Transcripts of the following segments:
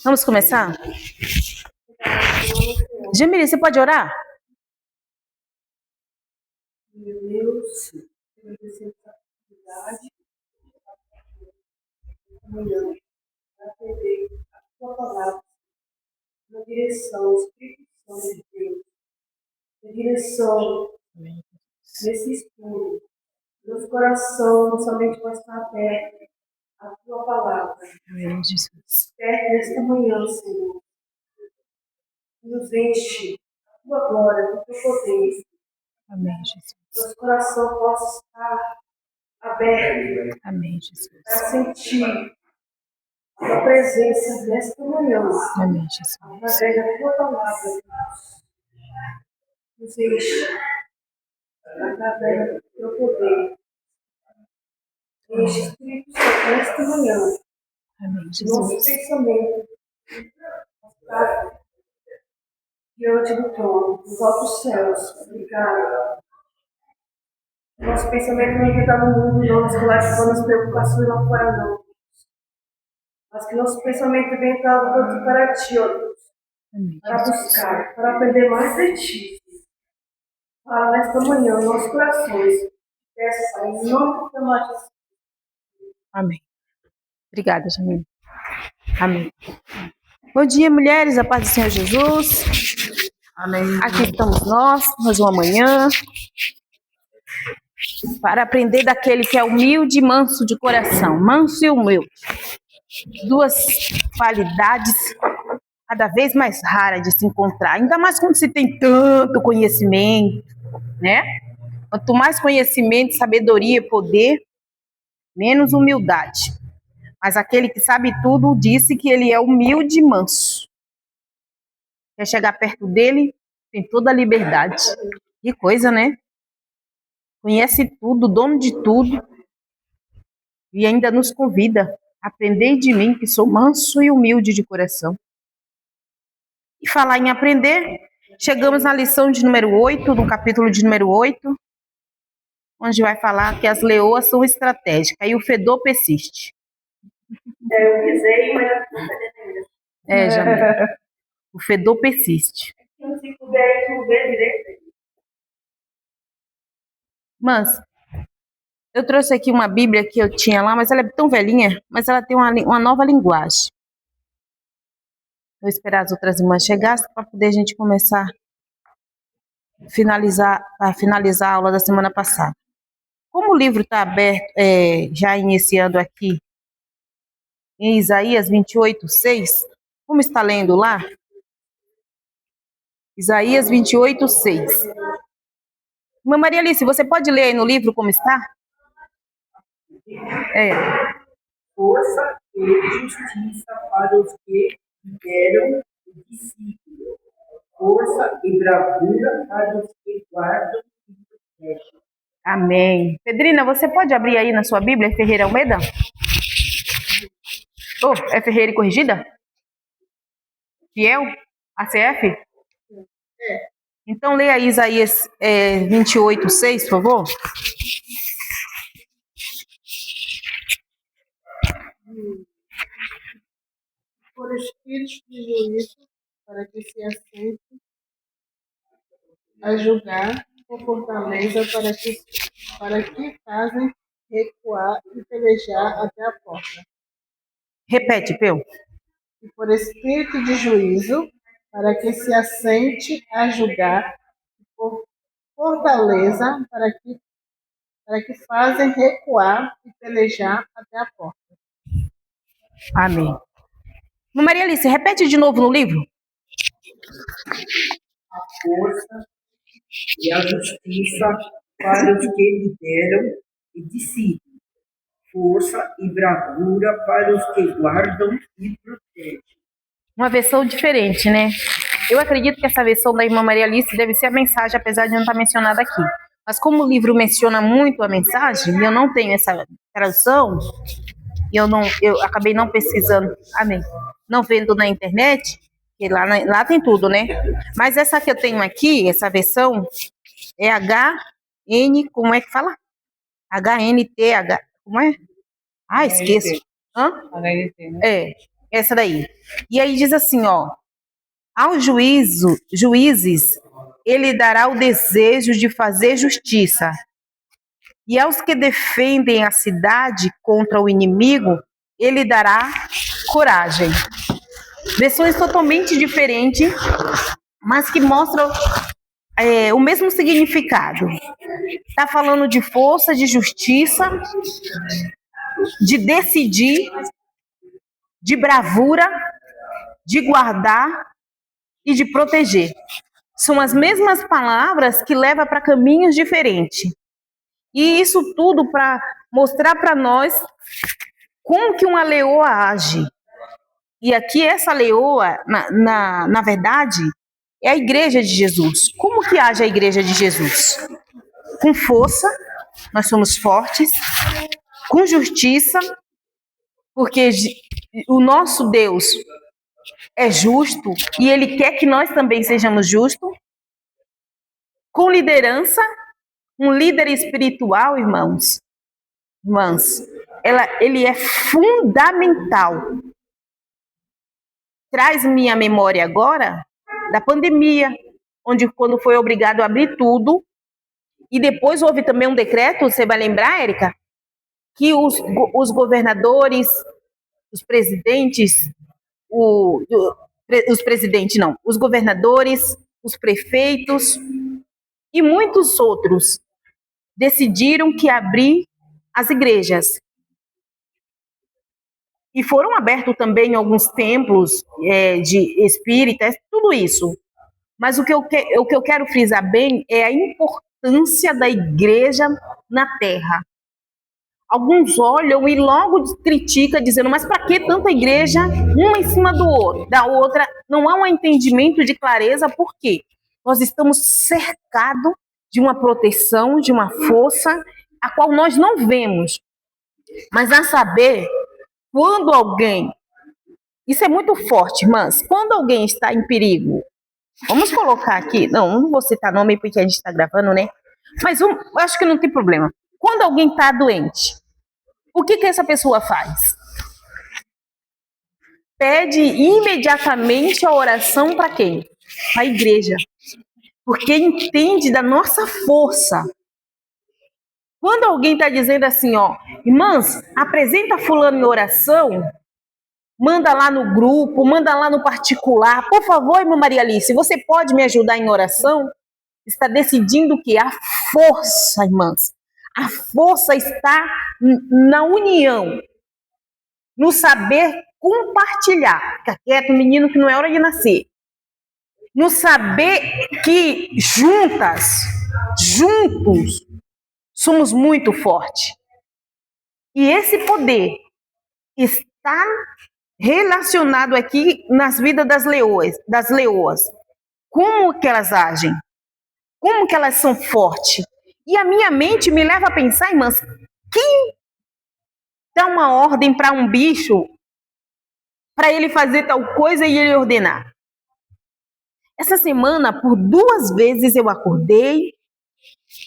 Vamos começar? Jamile, você pode orar? Meu Deus, eu preciso da oportunidade amanhã para aprender a tua palavra na direção, Espírito Santo de Deus, na direção nesse estudo. Nosso coração, nossa mente vai estar aberta à tua palavra. Amém, Jesus. Desperte nesta manhã, Senhor. Nos enche a tua glória, do teu poder. Amém, Jesus. Nosso coração possa estar aberto. Amém, Jesus. Para sentir a tua presença nesta manhã. Amém, Jesus. Através da tua palavra, Deus. Nos enche através do teu poder. Enche Espírito Santo nesta manhã. Amém, Nosso Jesus. pensamento está diante do trono, dos altos céus. Obrigado. Nosso pensamento não está no mundo, não nas relações, preocupações lá fora, não. Mas que nosso pensamento venha estar voltado para ti, ó Deus. Amém, Para Jesus. buscar, para aprender mais de ti. Fala nesta manhã, nossos corações. Peço, Pai, em nome do Senhor Jesus. Amém. Obrigada, Jamile. Amém. Bom dia, mulheres, a paz do Senhor Jesus. Amém. Aqui estamos nós, mais uma manhã, para aprender daquele que é humilde e manso de coração. Manso e humilde. Duas qualidades cada vez mais raras de se encontrar. Ainda mais quando se tem tanto conhecimento, né? Quanto mais conhecimento, sabedoria e poder, menos humildade. Mas aquele que sabe tudo disse que ele é humilde e manso. Quer chegar perto dele, tem toda a liberdade. Que coisa, né? Conhece tudo, dono de tudo. E ainda nos convida a aprender de mim, que sou manso e humilde de coração. E falar em aprender, chegamos na lição de número 8, no capítulo de número 8, onde vai falar que as leoas são estratégicas e o fedor persiste. Eu pisei, mas não foi Jamil. O fedor persiste. se puder ver direito. Mas eu trouxe aqui uma Bíblia que eu tinha lá, mas ela é tão velhinha, mas ela tem uma nova linguagem. Vou esperar as outras irmãs chegarem para poder a gente começar a finalizar a aula da semana passada. Como o livro está aberto, já iniciando aqui, em Isaías 28:6, como está lendo lá? Isaías 28:6. Irmã Maria Alice, você pode ler aí no livro como está? Força e justiça para os que lideram o discípulo. Força e bravura para os que guardam e protegem. Amém. Pedrina, você pode abrir aí na sua Bíblia, Ferreira Almeida? É Ferreira e Corrigida? Fiel? ACF? Então, leia aí Isaías 28:6, por favor. Por espírito de juízo, para que se assente a julgar, por fortaleza, para que fazem recuar e pelejar até a porta. Repete, Peu. E por espírito de juízo, para que se assente a julgar, por fortaleza, para que fazem recuar e pelejar até a porta. Amém. Maria Alice, repete de novo no livro. A força e a justiça para os que lideram e decidem. Força e bravura para os que guardam e protegem. Uma versão diferente, né? Eu acredito que essa versão da irmã Maria Alice deve ser a mensagem, apesar de não estar mencionada aqui. Mas como o livro menciona muito a mensagem, e eu não tenho essa tradução, e eu acabei não pesquisando, amém, não vendo na internet, que lá tem tudo, né? Mas essa que eu tenho aqui, essa versão, é como é que fala? HNT, como é? Esqueço. HNT, né? essa daí. E aí diz assim, ó, aos juízes, ele dará o desejo de fazer justiça. E aos que defendem a cidade contra o inimigo, ele dará coragem. Versões totalmente diferentes, mas que mostram o mesmo significado. Está falando de força, de justiça, de decidir, de bravura, de guardar e de proteger. São as mesmas palavras que levam para caminhos diferentes. E isso tudo para mostrar para nós como que uma leoa age. E aqui essa leoa, na verdade, é a igreja de Jesus. Como que age a igreja de Jesus? Com força, nós somos fortes, com justiça, porque o nosso Deus é justo e Ele quer que nós também sejamos justos, com liderança, um líder espiritual, irmãs, ele é fundamental. Traz minha memória agora da pandemia, onde quando foi obrigado a abrir tudo, e depois houve também um decreto, você vai lembrar, Érica, que os governadores, os presidentes, os governadores, os prefeitos e muitos outros decidiram que abrir as igrejas. E foram abertos também alguns templos de espíritas, tudo isso. Mas o que eu quero frisar bem é a importância da igreja na terra. Alguns olham e logo criticam, dizendo, mas para que tanta igreja, uma em cima da outra? Não há um entendimento de clareza, por quê? Nós estamos cercados de uma proteção, de uma força, a qual nós não vemos. Mas a saber, quando alguém, isso é muito forte, irmãs, quando alguém está em perigo, vamos colocar aqui, não vou citar nome porque a gente está gravando, né? Mas eu acho que não tem problema. Quando alguém está doente, o que essa pessoa faz? Pede imediatamente a oração para quem? Para a igreja. Porque entende da nossa força. Quando alguém está dizendo assim, ó, irmãs, apresenta fulano em oração, manda lá no grupo, manda lá no particular, por favor, irmã Maria Alice, você pode me ajudar em oração? Está decidindo que a força, irmãs, a força está na união, no saber compartilhar. Fica quieto, menino, que não é hora de nascer. No saber que juntos, somos muito fortes. E esse poder está relacionado aqui nas vidas das leoas. Como que elas agem? Como que elas são fortes? E a minha mente me leva a pensar, irmãs, quem dá uma ordem para um bicho para ele fazer tal coisa e ele ordenar? Essa semana, por 2 vezes eu acordei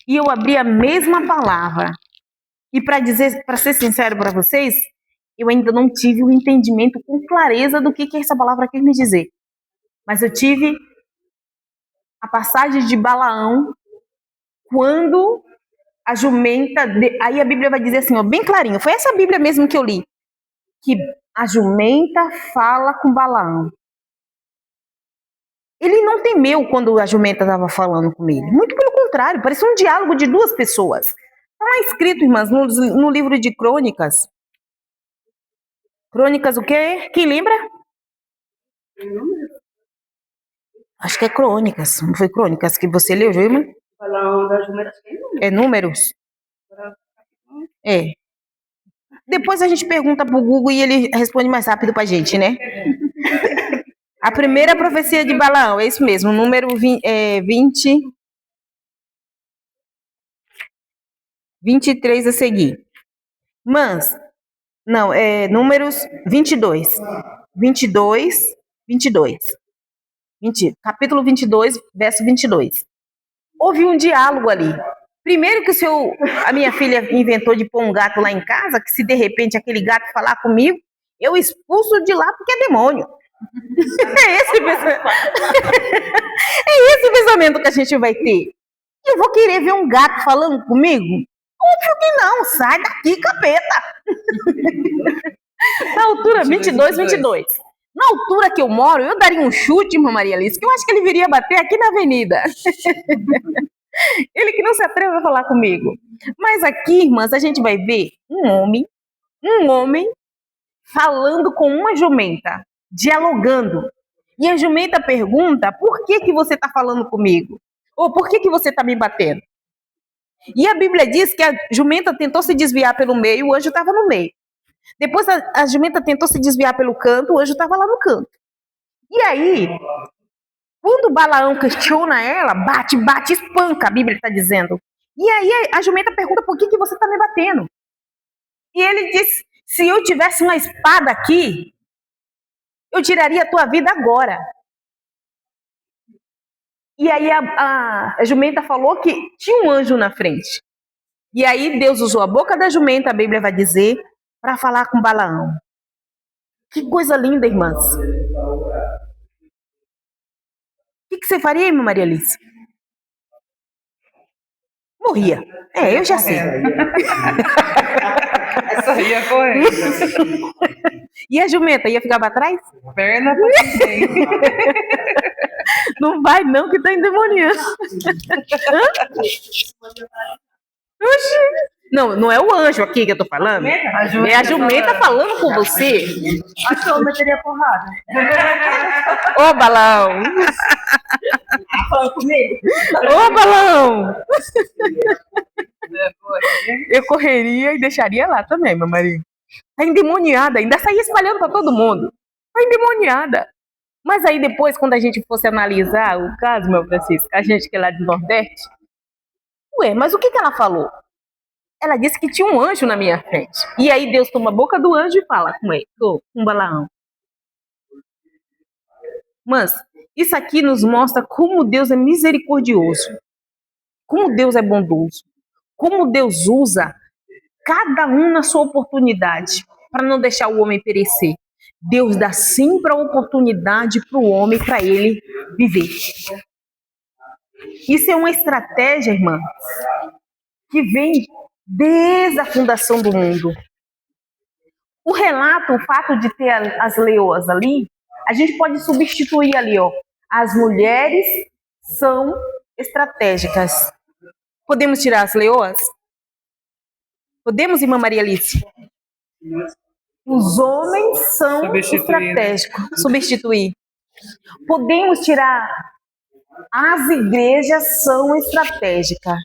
e eu abri a mesma palavra. E para ser sincero para vocês, eu ainda não tive o entendimento com clareza do que essa palavra quer me dizer. Mas eu tive a passagem de Balaão, quando a jumenta, aí a Bíblia vai dizer assim, ó, bem clarinho, foi essa Bíblia mesmo que eu li, que a jumenta fala com Balaão. Ele não temeu quando a jumenta estava falando com ele, muito pelo contrário, parecia um diálogo de 2 pessoas. Está lá escrito, irmãs, no livro de Crônicas. Crônicas o quê? Quem lembra? Acho que é Crônicas, não foi Crônicas que você leu, irmã? É Números? É. Depois a gente pergunta pro Google e ele responde mais rápido pra gente, né? A primeira profecia de Balaão, é isso mesmo, número 23 a seguir. Mas, não, é Números 22. Capítulo 22, verso 22. Houve um diálogo ali. Primeiro que a minha filha inventou de pôr um gato lá em casa, que se de repente aquele gato falar comigo, eu expulso de lá porque é demônio. É esse pensamento que a gente vai ter. Eu vou querer ver um gato falando comigo? Óbvio que não, sai daqui, capeta. Na altura 22. Na altura que eu moro, eu daria um chute, irmã Maria Alice, que eu acho que ele viria bater aqui na avenida. Ele que não se atreve a falar comigo. Mas aqui, irmãs, a gente vai ver um homem falando com uma jumenta, dialogando. E a jumenta pergunta, por que você está falando comigo? Ou por que você está me batendo? E a Bíblia diz que a jumenta tentou se desviar pelo meio, o anjo estava no meio. Depois a jumenta tentou se desviar pelo canto, o anjo estava lá no canto. E aí, quando Balaão questiona ela, bate, espanca, a Bíblia está dizendo. E aí a jumenta pergunta, por que você está me batendo? E ele diz, se eu tivesse uma espada aqui, eu tiraria a tua vida agora. E aí a jumenta falou que tinha um anjo na frente. E aí Deus usou a boca da jumenta, a Bíblia vai dizer, para falar com Balaão. Que coisa linda, irmãs. O que você faria, irmã Maria Alice? Morria. Eu já sei. Essa ia correndo. E a jumenta ia ficar para trás? Perna pra ninguém. Não vai não, que tá endemoniando. Não é o anjo aqui que eu tô falando. É a jumenta falando com você. Acho que eu meteria porrada. Ô, Balaão. Falando comigo? Ô, Balaão. Eu correria e deixaria lá também, meu marido. Tá endemoniada, ainda saía espalhando pra todo mundo. Tá endemoniada. Mas aí depois, quando a gente fosse analisar o caso, meu Francisco, a gente que é lá do Nordeste, mas o que ela falou? Ela disse que tinha um anjo na minha frente. E aí Deus toma a boca do anjo e fala com ele, com Balaão. Mas isso aqui nos mostra como Deus é misericordioso, como Deus é bondoso, como Deus usa cada um na sua oportunidade para não deixar o homem perecer. Deus dá sempre a oportunidade para o homem, para ele viver. Isso é uma estratégia, irmã, que vem desde a fundação do mundo. O relato, o fato de ter as leoas ali, a gente pode substituir ali, as mulheres são estratégicas. Podemos tirar as leoas? Podemos, irmã Maria Alice? Os homens são estratégicos. Substituir. Podemos tirar. As igrejas são estratégicas.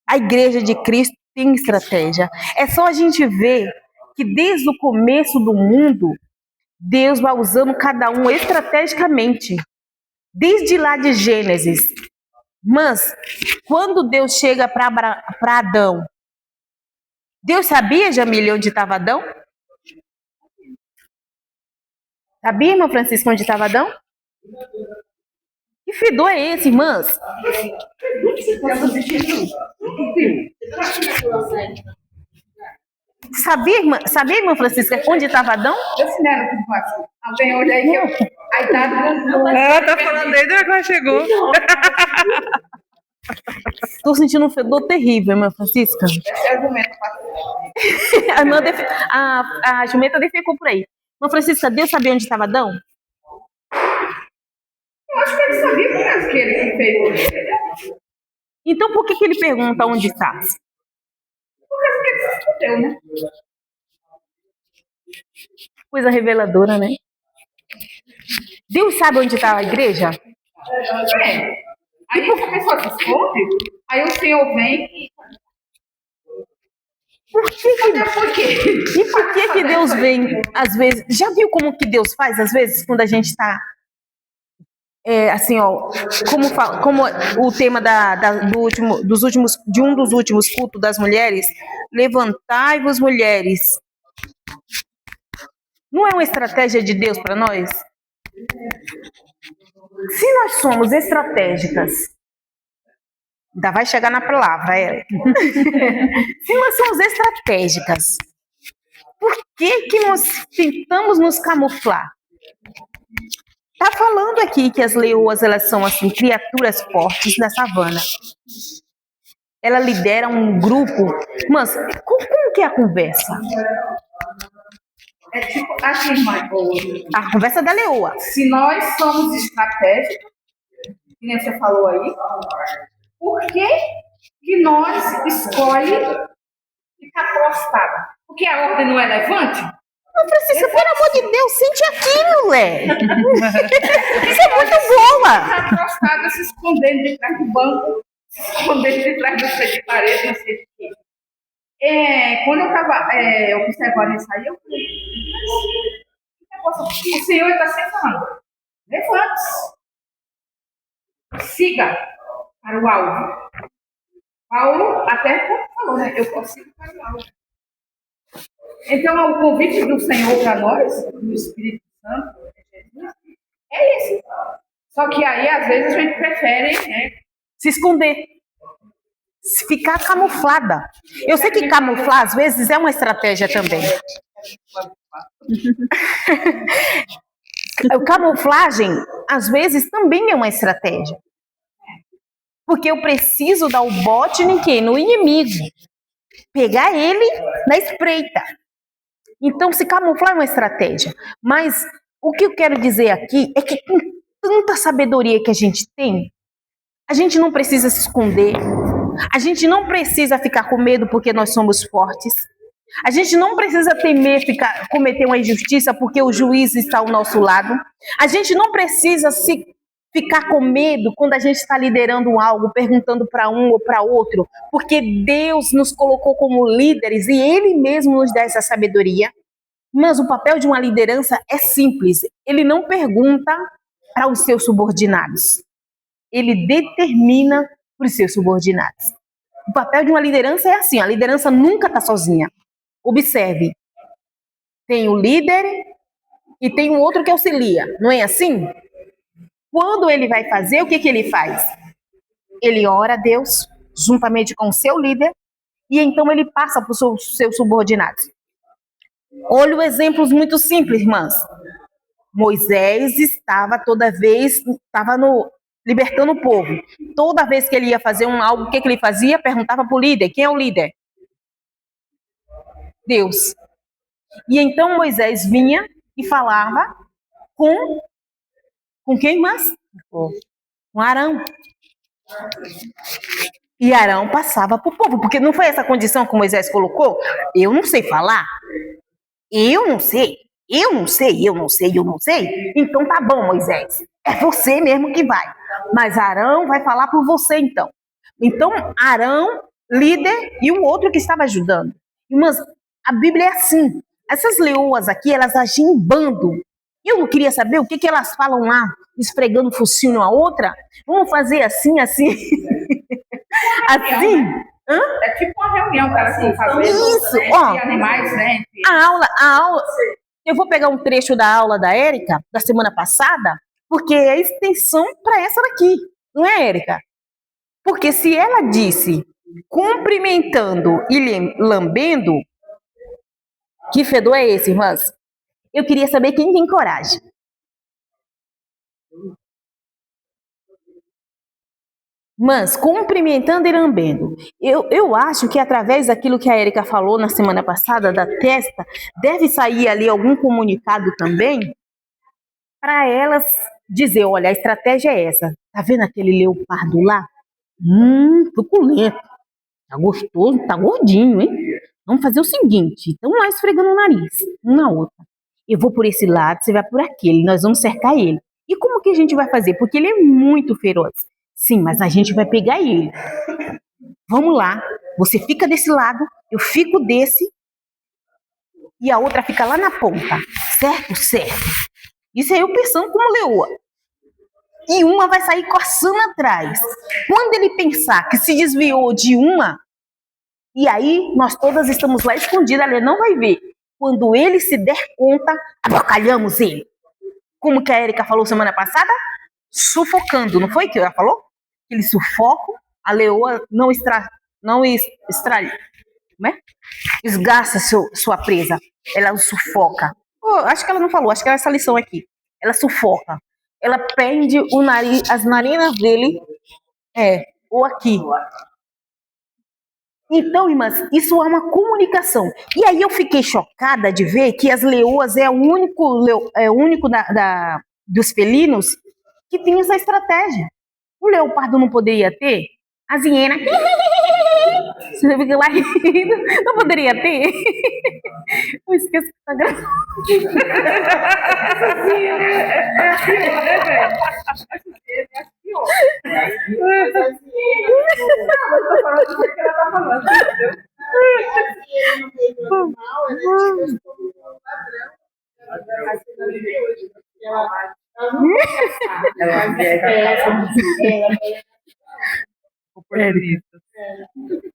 A igreja de Cristo tem estratégia. É só a gente ver que desde o começo do mundo, Deus vai usando cada um estrategicamente. Desde lá de Gênesis. Mas, quando Deus chega para Adão, Deus sabia, Jamília, onde estava Adão? Sabia, irmã Francisco, onde estava Adão? Que fedor é esse, irmãs? Sabia, irmã Francisca, onde estava Adão? Eu cinema aqui embaixo. Alguém olha aí que eu... Aí tá... Ela tá falando desde que ela chegou. Estou sentindo um fedor terrível, irmã Francisca. Esse é o jumento. A jumenta defecou por aí. Irmã Francisca, Deus sabia onde estava Adão? Eu acho que ele sabia por que ele fez. Então por que ele pergunta onde está? Porque ele se escondeu, né? Coisa reveladora, né? Deus sabe onde está a igreja? Aí essa pessoa se esconde, aí o Senhor vem e... Por quê? E por que Deus vem, às vezes... Já viu como que Deus faz, às vezes, quando a gente está... como o tema de um dos últimos cultos das mulheres, levantai-vos, mulheres. Não é uma estratégia de Deus para nós? Se nós somos estratégicas, ainda vai chegar na palavra, Se nós somos estratégicas, por que nós tentamos nos camuflar? Tá falando aqui que as leoas, elas são assim, criaturas fortes da savana. Ela lidera um grupo. Mas como que é a conversa? É tipo assim, irmã, A conversa da leoa. se nós somos estratégicos, que nem você falou aí, por que nós escolhe ficar prostrada? Porque a ordem não é levante? Não, Francisca, pelo amor de Deus, sente aquilo, Lé. Isso é muito boa. Ficar prostrada, se escondendo de trás do banco, se escondendo de trás do pé de parede, não sei o quê. Quando eu estava observando isso aí, eu falei, o Senhor está sempre falando, levante-se, siga para o alvo. Paulo até falou, né? Eu consigo para o alvo. Então, o convite do Senhor para nós, do Espírito Santo, é esse. Só que aí, às vezes, a gente prefere, né? Se esconder. Ficar camuflada. Eu sei que camuflar, às vezes, é uma estratégia também. Camuflagem, às vezes, também é uma estratégia. Porque eu preciso dar o bote em quem? No inimigo. Pegar ele na espreita. Então, se camuflar é uma estratégia. Mas o que eu quero dizer aqui é que com tanta sabedoria que a gente tem, a gente não precisa se esconder. A gente não precisa ficar com medo porque nós somos fortes. A gente não precisa temer cometer uma injustiça porque o juiz está ao nosso lado. A gente não precisa ficar com medo quando a gente está liderando algo, perguntando para um ou para outro, porque Deus nos colocou como líderes e Ele mesmo nos dá essa sabedoria. Mas o papel de uma liderança é simples. Ele não pergunta para os seus subordinados. Ele determina para os seus subordinados. O papel de uma liderança é assim, a liderança nunca está sozinha. Observe, tem o líder e tem o outro que auxilia, não é assim? Quando ele vai fazer, o que ele faz? Ele ora a Deus, juntamente com o seu líder, e então ele passa para os seus subordinados. Olha exemplos muito simples, irmãs. Moisés estava libertando o povo. Toda vez que ele ia fazer algo, o que ele fazia? Perguntava para o líder. Quem é o líder? Deus. E então Moisés vinha e falava com quem mais? Com Arão. E Arão passava para o povo, porque não foi essa condição que Moisés colocou? Eu não sei falar. Eu não sei. Então tá bom, Moisés. É você mesmo que vai. Mas Arão vai falar por você, então. Então, Arão, líder, e o outro que estava ajudando. Mas a Bíblia é assim. Essas leoas aqui, elas agem em bando. Eu não queria saber o que elas falam lá, esfregando o focinho a outra. Vamos fazer assim, assim. Assim. Hã? É tipo uma reunião que elas estão fazendo. Isso, Entre ó. animais, né? A aula. Eu vou pegar um trecho da aula da Érica, da semana passada, porque é extensão para essa daqui, não é, Érica? Porque se ela disse cumprimentando e lambendo, que fedor é esse, irmãs? Eu queria saber quem tem coragem. Mas cumprimentando e lambendo. Eu acho que através daquilo que a Érica falou na semana passada, da testa, deve sair ali algum comunicado também para elas dizer, olha, a estratégia é essa. Tá vendo aquele leopardo lá? Suculento. Tá gostoso, tá gordinho, hein? Vamos fazer o seguinte, estamos lá esfregando o nariz, um na outra. Eu vou por esse lado, você vai por aquele, nós vamos cercar ele. E como que a gente vai fazer? Porque ele é muito feroz. Sim, mas a gente vai pegar ele. Vamos lá, você fica desse lado, eu fico desse, e a outra fica lá na ponta. Certo? Certo. Isso aí eu pensando como leoa. E uma vai sair coçando atrás. Quando ele pensar que se desviou de uma, e aí nós todas estamos lá escondidas, ele não vai ver. Quando ele se der conta, abacalhamos ele. Como que a Érica falou semana passada? Sufocando, não foi que ela falou? Aquele sufoco, a leoa não extrai. né? Esgarça sua presa. Ela o sufoca. Oh, acho que ela não falou, acho que é essa lição aqui. Ela sufoca. Ela prende o nariz, as narinas dele, ou aqui. Então, irmãs, isso é uma comunicação. E aí eu fiquei chocada de ver que as leoas é o único dos felinos que tem essa estratégia. O leopardo não poderia ter? As hienas. Você fica lá rindo. Não poderia ter? Eu esqueço que tá gravando.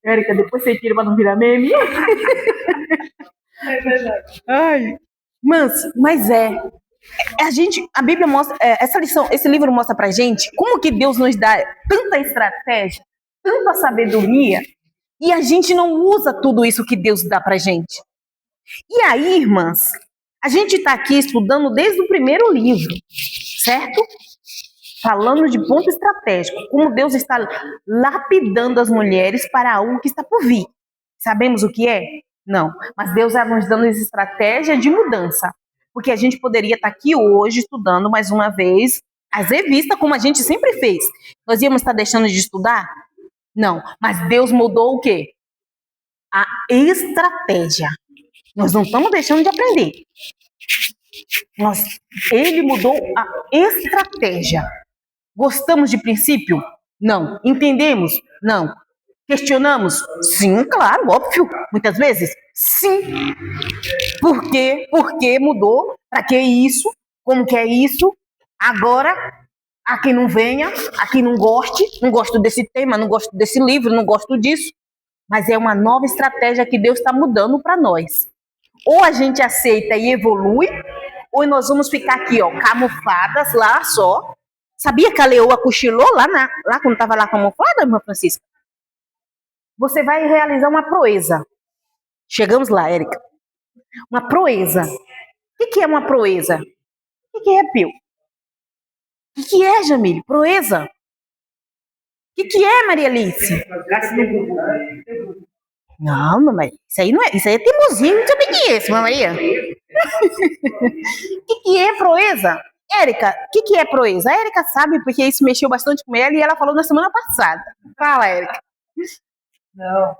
Érica, depois você tira pra não virar meme. Ai. Mas a Bíblia mostra, essa lição, esse livro mostra pra gente como que Deus nos dá tanta estratégia, tanta sabedoria, e a gente não usa tudo isso que Deus dá pra gente. E aí, irmãs, a gente está aqui estudando desde o primeiro livro, certo? Falando de ponto estratégico, como Deus está lapidando as mulheres para algo que está por vir. Sabemos o que é? Não, mas Deus está nos dando essa estratégia de mudança. Porque a gente poderia estar aqui hoje estudando mais uma vez as revistas, como a gente sempre fez. Nós íamos estar deixando de estudar? Não, mas Deus mudou o quê? A estratégia. Nós não estamos deixando de aprender. Ele mudou a estratégia. Gostamos de princípio? Não. Entendemos? Não. Questionamos? Sim, claro, óbvio. Muitas vezes? Sim. Por quê? Por que mudou? Para que isso? Como que é isso? Agora, a quem não venha, a quem não gosto desse tema, não gosto desse livro, não gosto disso. Mas é uma nova estratégia que Deus está mudando para nós. Ou a gente aceita e evolui, ou nós vamos ficar aqui, ó, camufladas lá só. Sabia que a leoa cochilou lá quando estava lá camuflada, irmã Francisca? Você vai realizar uma proeza. Chegamos lá, Érica. Uma proeza. O que é uma proeza? O que é, Pio? O que é, Jamile? Proeza? O que é, Maria Alice? Não, mamãe. Isso aí não é. Isso aí é teimosia. Não sei o que é isso, Maria. O que é proeza? Érica, o que é proeza? A Érica sabe, porque isso mexeu bastante com ela e ela falou na semana passada. Fala, Érica. Não,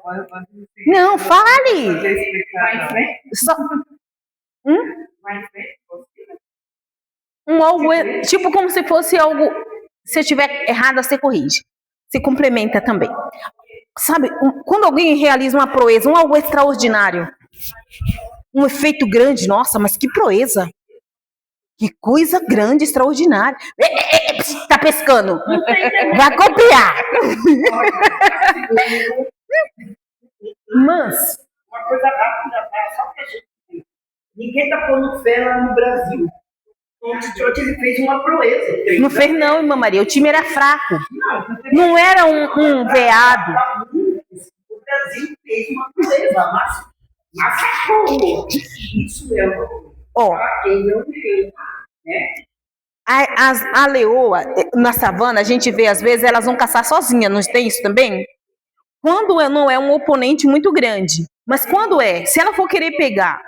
não, fale. Só... algo, tipo como se fosse algo, se estiver errado, você corrige. Você complementa também. Sabe, quando alguém realiza uma proeza, algo extraordinário, um efeito grande, nossa, mas que proeza. Que coisa grande, extraordinária. Tá pescando. Vai copiar. Mas... uma coisa rápida, só pra gente ver. Ninguém tá pondo fé lá no Brasil. Então, o Tite ele fez uma proeza. Não fez não, irmã Maria. O time era fraco. Não era um veado. O Brasil fez uma proeza, massacrou. Isso é quem não fez, né? A leoa, na savana, a gente vê, às vezes, elas vão caçar sozinhas, não tem isso também? Quando não é um oponente muito grande, mas quando é, se ela for querer pegar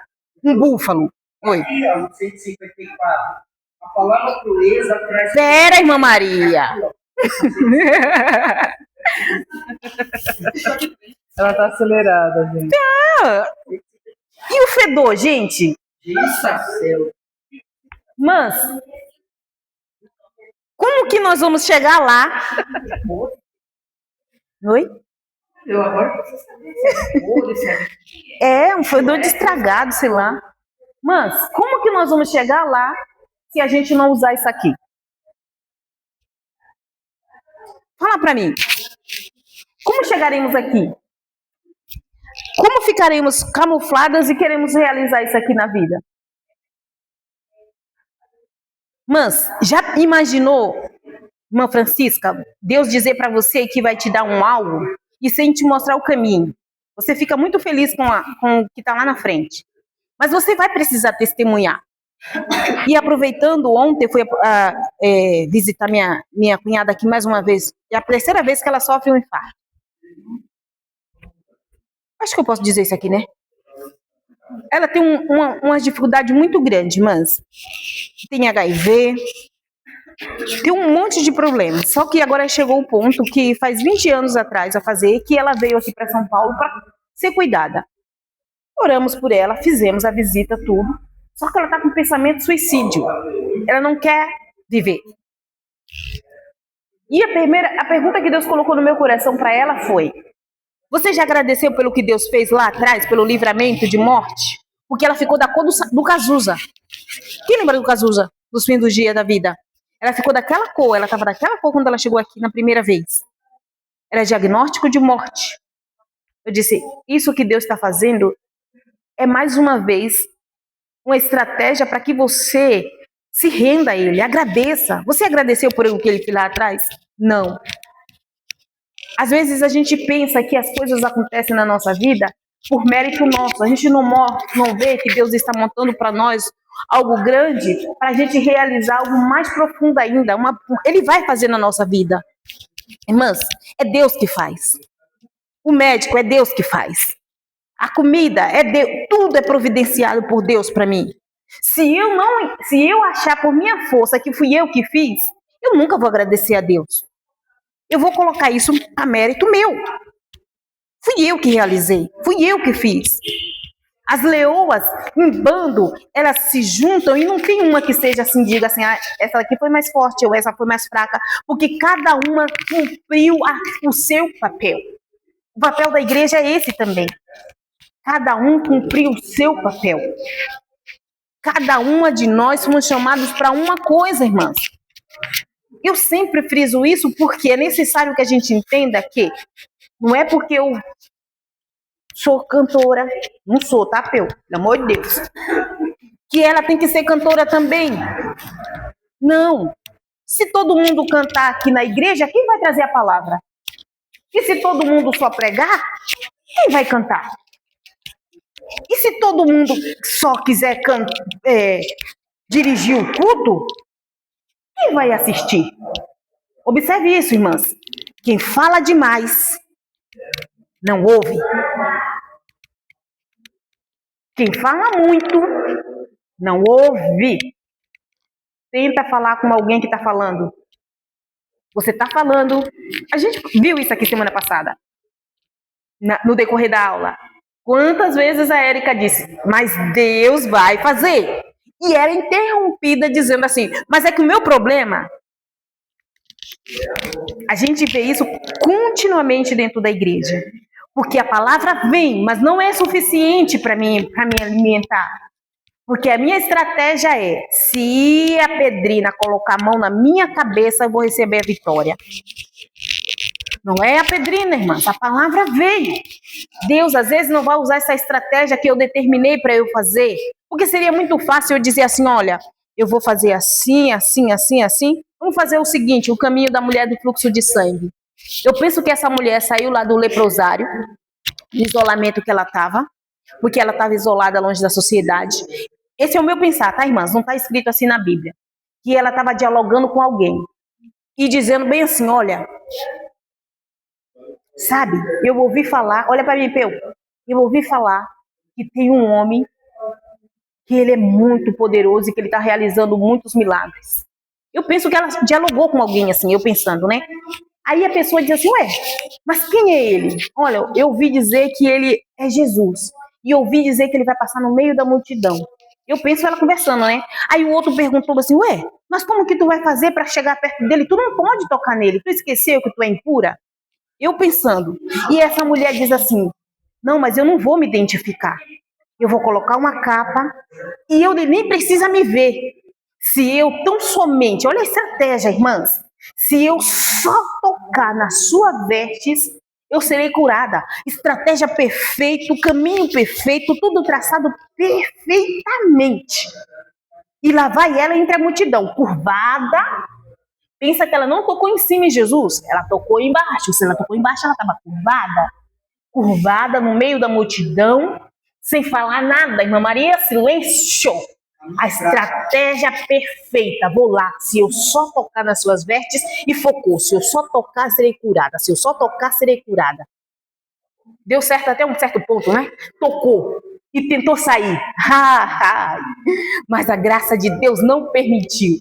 um búfalo... Oi. Aqui, ó, 154. A palavra proeza traz... Pera, irmã Maria. Ela tá acelerada, gente. Tá. E o fedor, gente? Céu. Mas, como que nós vamos chegar lá? Oi? Eu agora preciso saber. É, um fedor de estragado, sei lá. Mas, como que nós vamos chegar lá se a gente não usar isso aqui? Fala pra mim. Como chegaremos aqui? Como ficaremos camufladas e queremos realizar isso aqui na vida? Mas, já imaginou, irmã Francisca, Deus dizer para você que vai te dar um algo e sem te mostrar o caminho? Você fica muito feliz com o que está lá na frente. Mas você vai precisar testemunhar. E aproveitando, ontem eu fui visitar minha cunhada aqui mais uma vez. É a terceira vez que ela sofre um infarto. Acho que eu posso dizer isso aqui, né? Ela tem uma dificuldade muito grande, mas tem HIV, tem um monte de problemas. Só que agora chegou o ponto que faz 20 anos atrás que ela veio aqui para São Paulo para ser cuidada. Oramos por ela, fizemos a visita, tudo. Só que ela está com pensamento de suicídio. Ela não quer viver. E a pergunta que Deus colocou no meu coração para ela foi: você já agradeceu pelo que Deus fez lá atrás, pelo livramento de morte? Porque ela ficou da cor do Cazuza. Quem lembra do Cazuza? Dos fins dos dias da vida? Ela ficou daquela cor, ela estava daquela cor quando ela chegou aqui na primeira vez. Era diagnóstico de morte. Eu disse, isso que Deus está fazendo é mais uma vez uma estratégia para que você se renda a Ele, agradeça. Você agradeceu por o que Ele fez lá atrás? Não. Às vezes a gente pensa que as coisas acontecem na nossa vida por mérito nosso. A gente não vê que Deus está montando para nós algo grande para a gente realizar algo mais profundo ainda. Ele vai fazer na nossa vida. Irmãs, é Deus que faz. O médico é Deus que faz. A comida é Deus. Tudo é providenciado por Deus para mim. Se eu achar por minha força que fui eu que fiz, eu nunca vou agradecer a Deus. Eu vou colocar isso a mérito meu. Fui eu que realizei, fui eu que fiz. As leoas, em bando, elas se juntam e não tem uma que seja assim, diga assim, essa aqui foi mais forte ou essa foi mais fraca, porque cada uma cumpriu o seu papel. O papel da igreja é esse também. Cada um cumpriu o seu papel. Cada uma de nós fomos chamados para uma coisa, irmãs. Eu sempre friso isso porque é necessário que a gente entenda que não é porque eu sou cantora, não sou, tá, Peu? Pelo amor de Deus. Que ela tem que ser cantora também. Não. Se todo mundo cantar aqui na igreja, quem vai trazer a palavra? E se todo mundo só pregar, quem vai cantar? E se todo mundo só quiser dirigir o culto, quem vai assistir? Observe isso, irmãs. Quem fala demais não ouve. Quem fala muito não ouve. Tenta falar com alguém que está falando. Você está falando. A gente viu isso aqui semana passada, no decorrer da aula. Quantas vezes a Érica disse, mas Deus vai fazer. E era interrompida dizendo assim, mas é que o meu problema... A gente vê isso continuamente dentro da igreja. Porque a palavra vem, mas não é suficiente para me alimentar. Porque a minha estratégia é, se a Pedrina colocar a mão na minha cabeça, eu vou receber a vitória. Não é a Pedrina, irmãs, a palavra veio. Deus, às vezes, não vai usar essa estratégia que eu determinei para eu fazer. Porque seria muito fácil eu dizer assim, olha, eu vou fazer assim, assim, assim, assim. Vamos fazer o seguinte, o caminho da mulher do fluxo de sangue. Eu penso que essa mulher saiu lá do leprosário, do isolamento que ela estava, porque ela estava isolada longe da sociedade. Esse é o meu pensar, tá, irmãs? Não está escrito assim na Bíblia. Que ela estava dialogando com alguém e dizendo bem assim, olha, sabe, eu ouvi falar, olha para mim, Peu, eu ouvi falar que tem um homem que ele é muito poderoso e que ele está realizando muitos milagres. Eu penso que ela dialogou com alguém assim, eu pensando, né? Aí a pessoa diz assim, ué, mas quem é ele? Olha, eu ouvi dizer que ele é Jesus. E eu ouvi dizer que ele vai passar no meio da multidão. Eu penso ela conversando, né? Aí o outro perguntou assim, ué, mas como que tu vai fazer para chegar perto dele? Tu não pode tocar nele. Tu esqueceu que tu é impura? Eu pensando. E essa mulher diz assim, não, mas eu não vou me identificar. Eu vou colocar uma capa e eu nem precisa me ver. Se eu tão somente, olha a estratégia, irmãs. Se eu só tocar nas suas vestes, eu serei curada. Estratégia perfeita, caminho perfeito, tudo traçado perfeitamente. E lá vai ela entre a multidão, curvada. Pensa que ela não tocou em cima em Jesus, ela tocou embaixo. Se ela tocou embaixo, ela estava curvada. curvada no meio da multidão, sem falar nada. Irmã Maria, silêncio. A estratégia perfeita. Vou lá, se eu só tocar nas suas vestes, e focou. Se eu só tocar, serei curada. Se eu só tocar, serei curada. Deu certo até um certo ponto, né? Tocou e tentou sair. Mas a graça de Deus não permitiu.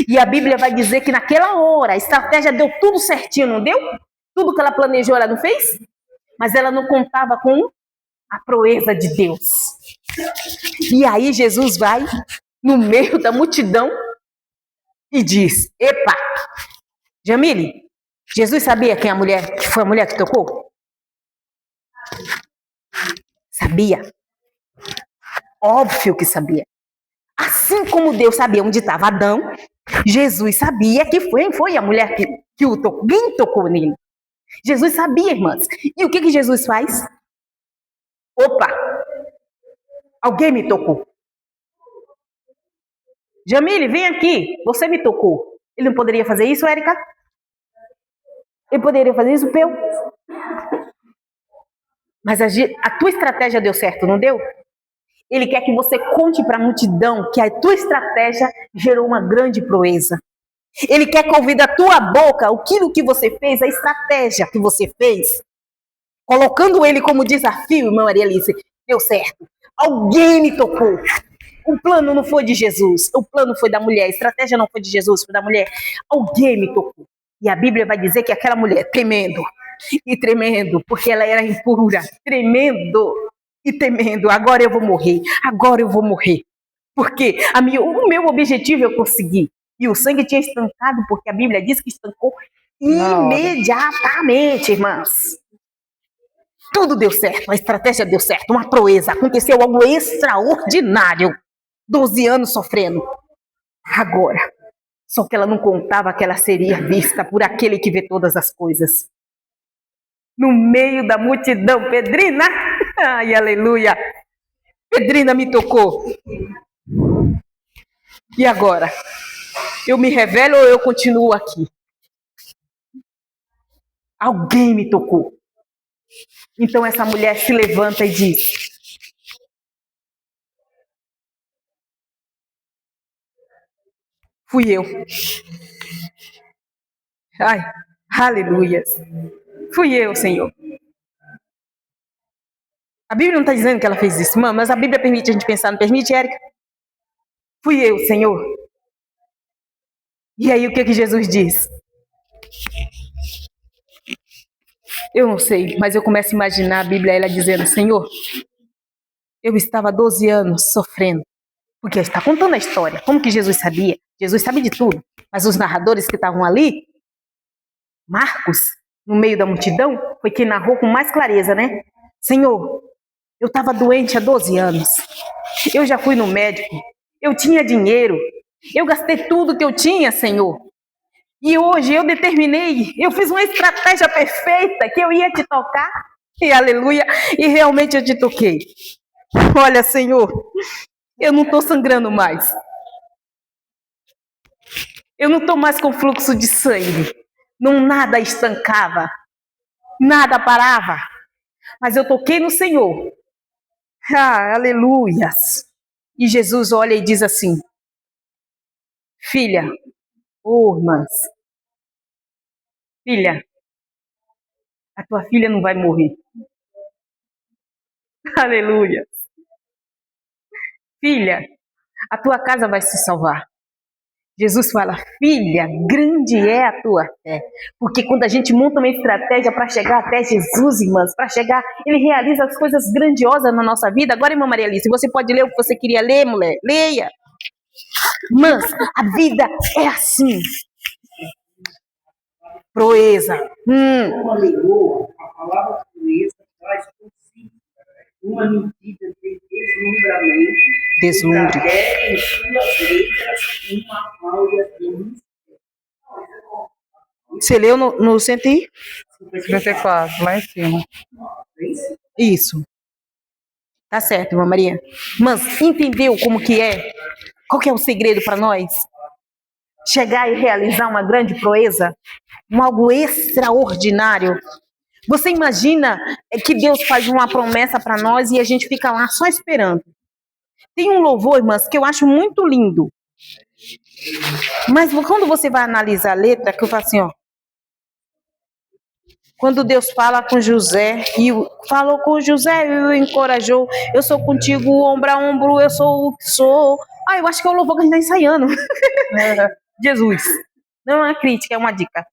E a Bíblia vai dizer que naquela hora a estratégia deu tudo certinho, não deu? Tudo que ela planejou, ela não fez? Mas ela não contava com a proeza de Deus. E aí Jesus vai no meio da multidão e diz: epa, Jamile, Jesus sabia quem que foi a mulher que tocou? Sabia. Óbvio que sabia. Assim como Deus sabia onde estava Adão, Jesus sabia que foi a mulher que o tocou. Quem tocou nele? Jesus sabia, irmãs. E o que Jesus faz? Opa! Alguém me tocou. Jamile, vem aqui. Você me tocou. Ele não poderia fazer isso, Érica? Ele poderia fazer isso, Peu? Mas a tua estratégia deu certo, não deu? Ele quer que você conte para a multidão que a tua estratégia gerou uma grande proeza. Ele quer que ouvir da tua boca aquilo que você fez, a estratégia que você fez. Colocando ele como desafio, irmã Maria Alice, deu certo. Alguém me tocou. O plano não foi de Jesus, o plano foi da mulher. A estratégia não foi de Jesus, foi da mulher. Alguém me tocou. E a Bíblia vai dizer que aquela mulher, tremendo e tremendo, porque ela era impura, tremendo e temendo, agora eu vou morrer, porque o meu objetivo eu consegui, e o sangue tinha estancado, porque a Bíblia diz que estancou imediatamente, irmãs. Tudo deu certo, a estratégia deu certo, uma proeza, aconteceu algo extraordinário, 12 anos sofrendo, agora, só que ela não contava que ela seria vista por aquele que vê todas as coisas. No meio da multidão, Pedrina, ai, aleluia, Pedrina me tocou. E agora? Eu me revelo ou eu continuo aqui? Alguém me tocou. Então essa mulher se levanta e diz: fui eu. Ai, aleluia. Fui eu, Senhor. A Bíblia não está dizendo que ela fez isso, mas a Bíblia permite a gente pensar, não permite, Érica? Fui eu, Senhor. E aí o que Jesus diz? Eu não sei, mas eu começo a imaginar a Bíblia, ela dizendo: Senhor, eu estava 12 anos sofrendo. Porque está contando a história. Como que Jesus sabia? Jesus sabe de tudo. Mas os narradores que estavam ali, Marcos, no meio da multidão, foi quem narrou com mais clareza, né? Senhor, eu estava doente há 12 anos. Eu já fui no médico. Eu tinha dinheiro. Eu gastei tudo que eu tinha, Senhor. E hoje eu determinei, eu fiz uma estratégia perfeita que eu ia te tocar. E aleluia. E realmente eu te toquei. Olha, Senhor, eu não estou sangrando mais. Eu não estou mais com fluxo de sangue. Não, nada estancava. Nada parava. Mas eu toquei no Senhor. Ah, aleluias. E Jesus olha e diz assim: filha, irmãs, filha, a tua filha não vai morrer. Aleluia. Filha, a tua casa vai se salvar. Jesus fala: filha, grande é a tua fé. Porque quando a gente monta uma estratégia para chegar até Jesus, irmãs, para chegar, ele realiza as coisas grandiosas na nossa vida. Agora, irmã Maria Alice, você pode ler o que você queria ler, mulher? Leia. Mas a vida é assim. Proeza. Como alegou, a palavra proeza traz consigo uma medida de deslumbramento. Deslumbre. Em suas letras uma áurea de luz. Você leu no 54, lá em cima. Isso. Tá certo, irmã Maria. Mas entendeu como que é? Qual que é o segredo para nós? Chegar e realizar uma grande proeza? Algo extraordinário. Você imagina que Deus faz uma promessa para nós e a gente fica lá só esperando. Tem um louvor, irmãs, que eu acho muito lindo. Mas quando você vai analisar a letra, que eu falo assim, ó. Quando Deus fala com José, e falou com José e o encorajou, eu sou contigo, ombro a ombro, eu sou o que sou. Ah, eu acho que é o louvor que a gente está ensaiando. Jesus. Não é uma crítica, é uma dica.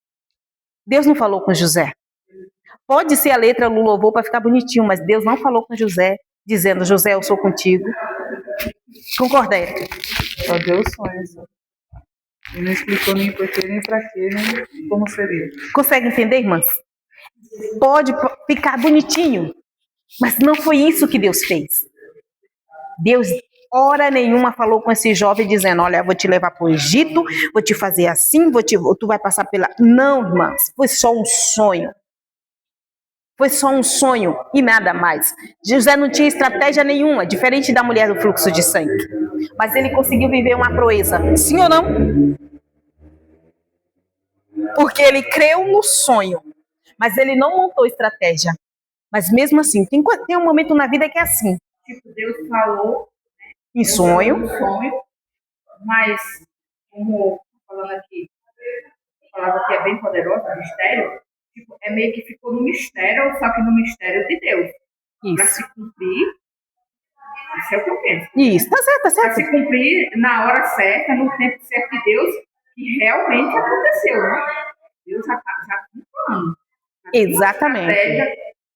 Deus não falou com José. Pode ser a letra do louvor para ficar bonitinho, mas Deus não falou com José, dizendo, José, eu sou contigo. Concorda, Érica? Só deu sonhos. E não explicou nem por quê, nem pra quê, nem como seria. Consegue entender, irmãs? Pode ficar bonitinho, mas não foi isso que Deus fez. Deus, hora nenhuma, falou com esse jovem dizendo, olha, vou te levar para o Egito, vou te fazer assim, tu vai passar pela... Não, irmãs, foi só um sonho. Foi só um sonho e nada mais. José não tinha estratégia nenhuma, diferente da mulher do fluxo de sangue. Mas ele conseguiu viver uma proeza. Sim ou não? Porque ele creu no sonho. Mas ele não montou estratégia. Mas mesmo assim, tem um momento na vida que é assim. Tipo, Deus falou Em sonho. Mas, como falando aqui, a palavra que é bem poderosa, mistério, tipo, é meio que ficou no mistério, só que no mistério de Deus. Para Isso. se cumprir, isso é o que eu penso. Isso, tá certo, tá Para certo. se cumprir na hora certa, no tempo certo de Deus, que realmente aconteceu, né? Deus já tem um plano. Exatamente.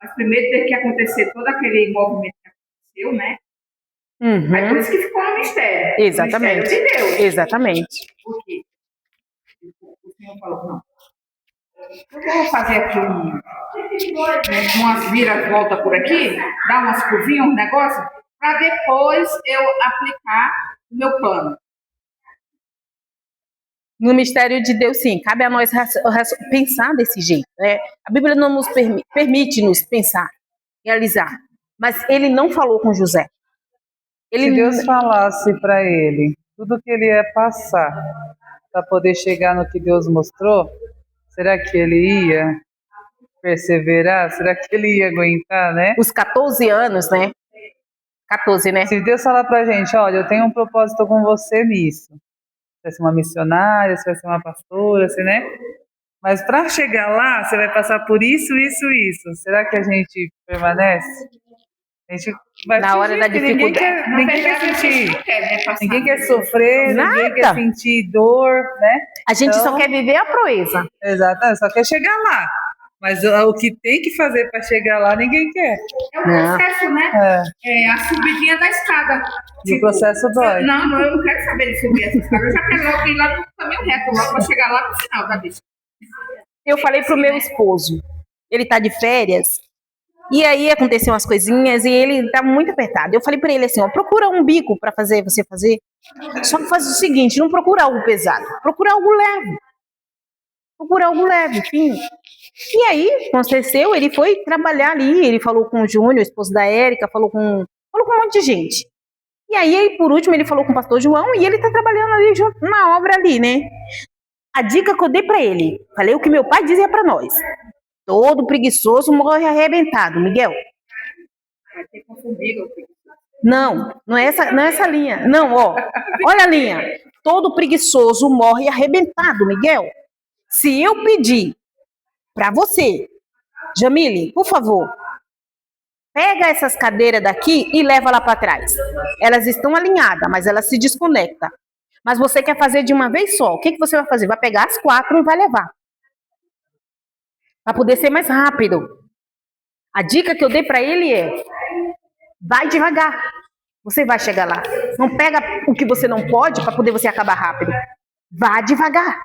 Mas primeiro teve que acontecer todo aquele movimento que aconteceu, né? Aí por Uhum. isso que ficou no mistério. Exatamente. No mistério de Deus. Exatamente. Por quê? O Senhor falou, não. Eu vou fazer aqui umas vira-volta por aqui, dar umas curvinhas, um negócio, para depois eu aplicar o meu plano. No mistério de Deus, sim, cabe a nós pensar desse jeito, né? A Bíblia não nos permite-nos pensar, realizar. Mas ele não falou com José. Se Deus falasse para ele tudo que ele ia passar para poder chegar no que Deus mostrou, será que ele ia perseverar? Será que ele ia aguentar, né? Os 14 anos, né? 14, né? Se Deus falar pra gente, olha, eu tenho um propósito com você nisso. Você vai ser uma missionária, você vai ser uma pastora, assim, né? Mas para chegar lá, você vai passar por isso, isso, isso. Será que a gente permanece? A gente vai Na hora da dificuldade. Ninguém quer sentir. Ninguém quer sofrer, Nada. ninguém quer sentir dor, né? A gente Então, só quer viver a proeza. Exato, só quer chegar lá. Mas o que tem que fazer para chegar lá, ninguém quer. É o processo, né? É a subidinha da escada. E o processo dói. Não, eu não quero saber de subir essa escada. Eu já quero logo ir lá no caminho reto, logo para chegar lá no final da bicha. Eu falei pro meu esposo, ele tá de férias, e aí aconteceu umas coisinhas e ele tá muito apertado. Eu falei pra ele assim, ó, procura um bico pra você fazer. Só que faz o seguinte, não procura algo pesado, procura algo leve. Procura algo leve, fino. E aí, aconteceu, ele foi trabalhar ali, ele falou com o Júnior, esposo da Érica, falou com um monte de gente. E aí, por último, ele falou com o pastor João e ele tá trabalhando ali junto na obra ali, né? A dica que eu dei pra ele, falei o que meu pai dizia pra nós. Todo preguiçoso morre arrebentado, Miguel. Não é essa linha. Não, ó. Olha a linha. Todo preguiçoso morre arrebentado, Miguel. Se eu pedir pra você, Jamile, por favor, pega essas cadeiras daqui e leva lá pra trás. Elas estão alinhadas, mas elas se desconectam. Mas você quer fazer de uma vez só. O que você vai fazer? Vai pegar as 4 e vai levar. Para poder ser mais rápido. A dica que eu dei para ele é: vai devagar. Você vai chegar lá. Não pega o que você não pode para poder você acabar rápido. Vá devagar.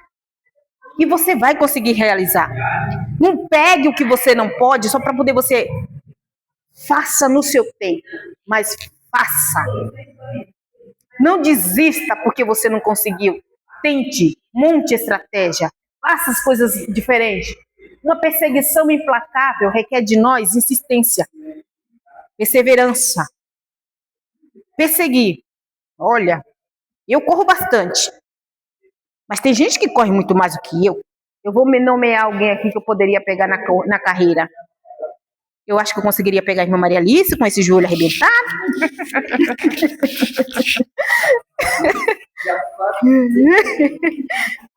E você vai conseguir realizar. Não pegue o que você não pode só para poder você... Faça no seu tempo. Mas faça. Não desista porque você não conseguiu. Tente, monte estratégia, faça as coisas diferentes. Uma perseguição implacável requer de nós insistência, perseverança. Perseguir. Olha, eu corro bastante, mas tem gente que corre muito mais do que eu. Eu vou me nomear alguém aqui que eu poderia pegar na carreira. Eu acho que eu conseguiria pegar a irmã Maria Alice com esse joelho arrebentado.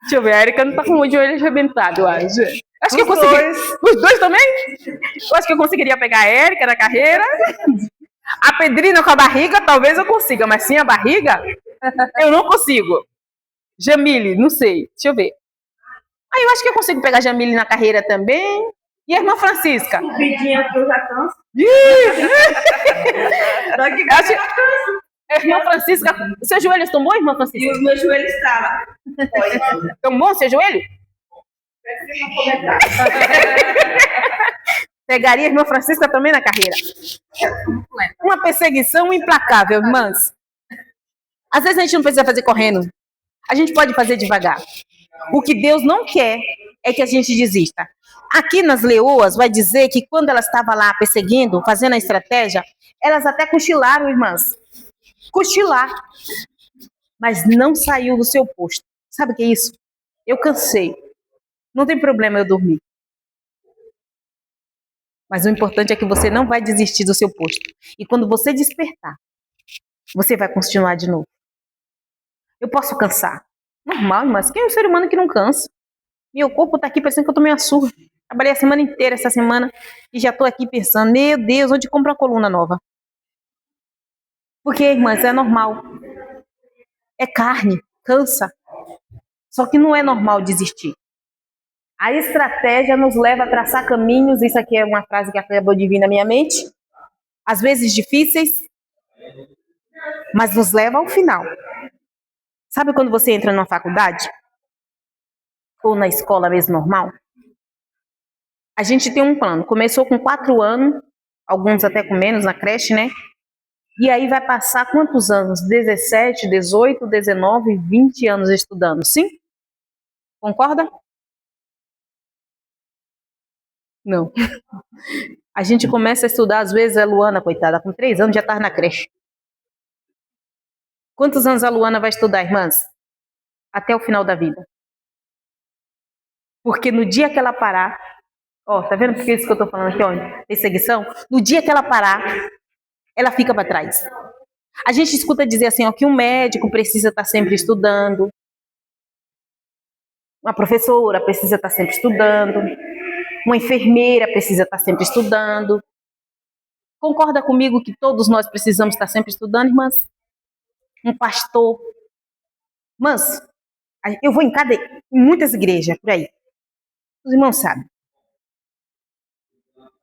Deixa eu ver, a Érica não tá com o joelho arrebentado, eu acho. Acho que eu consegui. Os dois também? Eu acho que eu conseguiria pegar a Érica na carreira. A Pedrina com a barriga, talvez eu consiga, mas sem a barriga, eu não consigo. Jamile, não sei. Deixa eu ver. Aí eu acho que eu consigo pegar a Jamile na carreira também. E a irmã Francisca? Subidinha que eu já canso. Daqui Acho... A irmã Francisca, seus joelhos estão bons, irmã Francisca? E os meus joelhos estavam. Estão bons seu joelho? Pegaria a irmã Francisca também na carreira. Uma perseguição implacável, irmãs. Às vezes a gente não precisa fazer correndo. A gente pode fazer devagar. O que Deus não quer é que a gente desista. Aqui nas leoas vai dizer que quando elas estavam lá perseguindo, fazendo a estratégia, elas até cochilaram, irmãs. Cochilar. Mas não saiu do seu posto. Sabe o que é isso? Eu cansei. Não tem problema eu dormir. Mas o importante é que você não vai desistir do seu posto. E quando você despertar, você vai continuar de novo. Eu posso cansar. Normal, mas quem é um ser humano que não cansa? Meu corpo tá aqui parecendo que eu tô meio surda. Trabalhei a semana inteira essa semana e já tô aqui pensando, meu Deus, onde compra uma coluna nova? Porque, irmãs, é normal. É carne, cansa. Só que não é normal desistir. A estratégia nos leva a traçar caminhos, isso aqui é uma frase que acabou de vir na minha mente, às vezes difíceis, mas nos leva ao final. Sabe quando você entra numa faculdade? Ou na escola mesmo normal? A gente tem um plano. Começou com 4 anos, alguns até com menos na creche, né? E aí vai passar quantos anos? 17, 18, 19, 20 anos estudando, sim? Concorda? Não. A gente começa a estudar, às vezes, a Luana, coitada, com 3 anos já está na creche. Quantos anos a Luana vai estudar, irmãs? Até o final da vida. Porque no dia que ela parar, ó, tá vendo por isso que eu tô falando aqui, ó, perseguição? No dia que ela parar, ela fica para trás. A gente escuta dizer assim, ó, que um médico precisa estar sempre estudando, uma professora precisa estar sempre estudando, uma enfermeira precisa estar sempre estudando. Concorda comigo que todos nós precisamos estar sempre estudando, irmãs? Um pastor. Irmãs, eu vou em muitas igrejas por aí. Os irmãos sabem.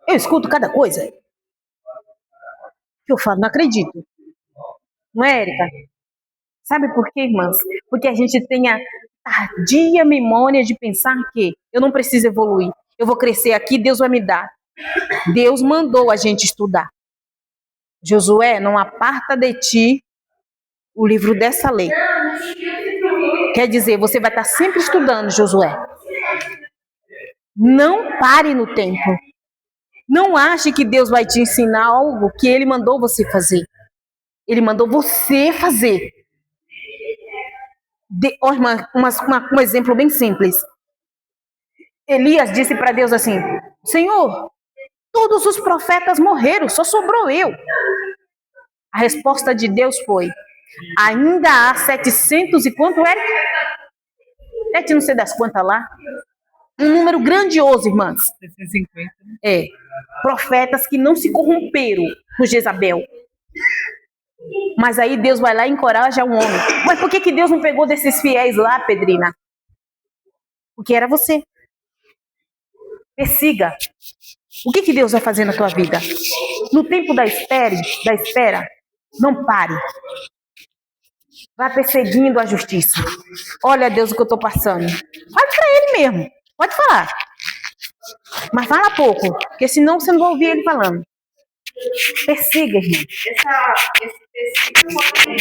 Eu escuto cada coisa que eu falo, não acredito. Não é, Érica? Sabe por quê, irmãs? Porque a gente tem a tardia memória de pensar que eu não preciso evoluir. Eu vou crescer aqui, Deus vai me dar. Deus mandou a gente estudar. Josué, não aparta de ti o livro dessa lei. Quer dizer, você vai estar sempre estudando, Josué. Não pare no tempo. Não ache que Deus vai te ensinar algo que Ele mandou você fazer. Ele mandou você fazer. Um exemplo bem simples. Elias disse para Deus assim, Senhor, todos os profetas morreram, só sobrou eu. A resposta de Deus foi, ainda há 700 e quanto era? 7 não sei das quantas lá. Um número grandioso, irmãs. 750. É. Profetas que não se corromperam com Jezabel. Mas aí Deus vai lá e encoraja um homem. Mas por que Deus não pegou desses fiéis lá, Pedrina? Porque era você. Persiga. O que Deus vai fazer na tua vida? No tempo da espera, não pare. Vá perseguindo a justiça. Olha, Deus, o que eu estou passando. Fale para Ele mesmo. Pode falar. Mas fala pouco, porque senão você não vai ouvir Ele falando. Persiga, irmão. Esse persiga também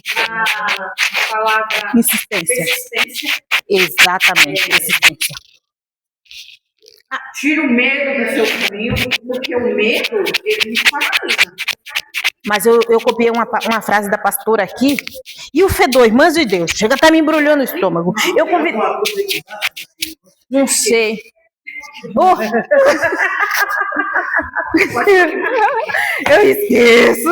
chegar na palavra persistência. Exatamente, persistência. Tira o medo do seu caminho, porque o medo, ele me paralisa. Mas eu copiei uma frase da pastora aqui, e o fedor, irmãs de Deus, chega a estar me embrulhando o estômago. Eu convidei. Não sei. Oh! Eu esqueço.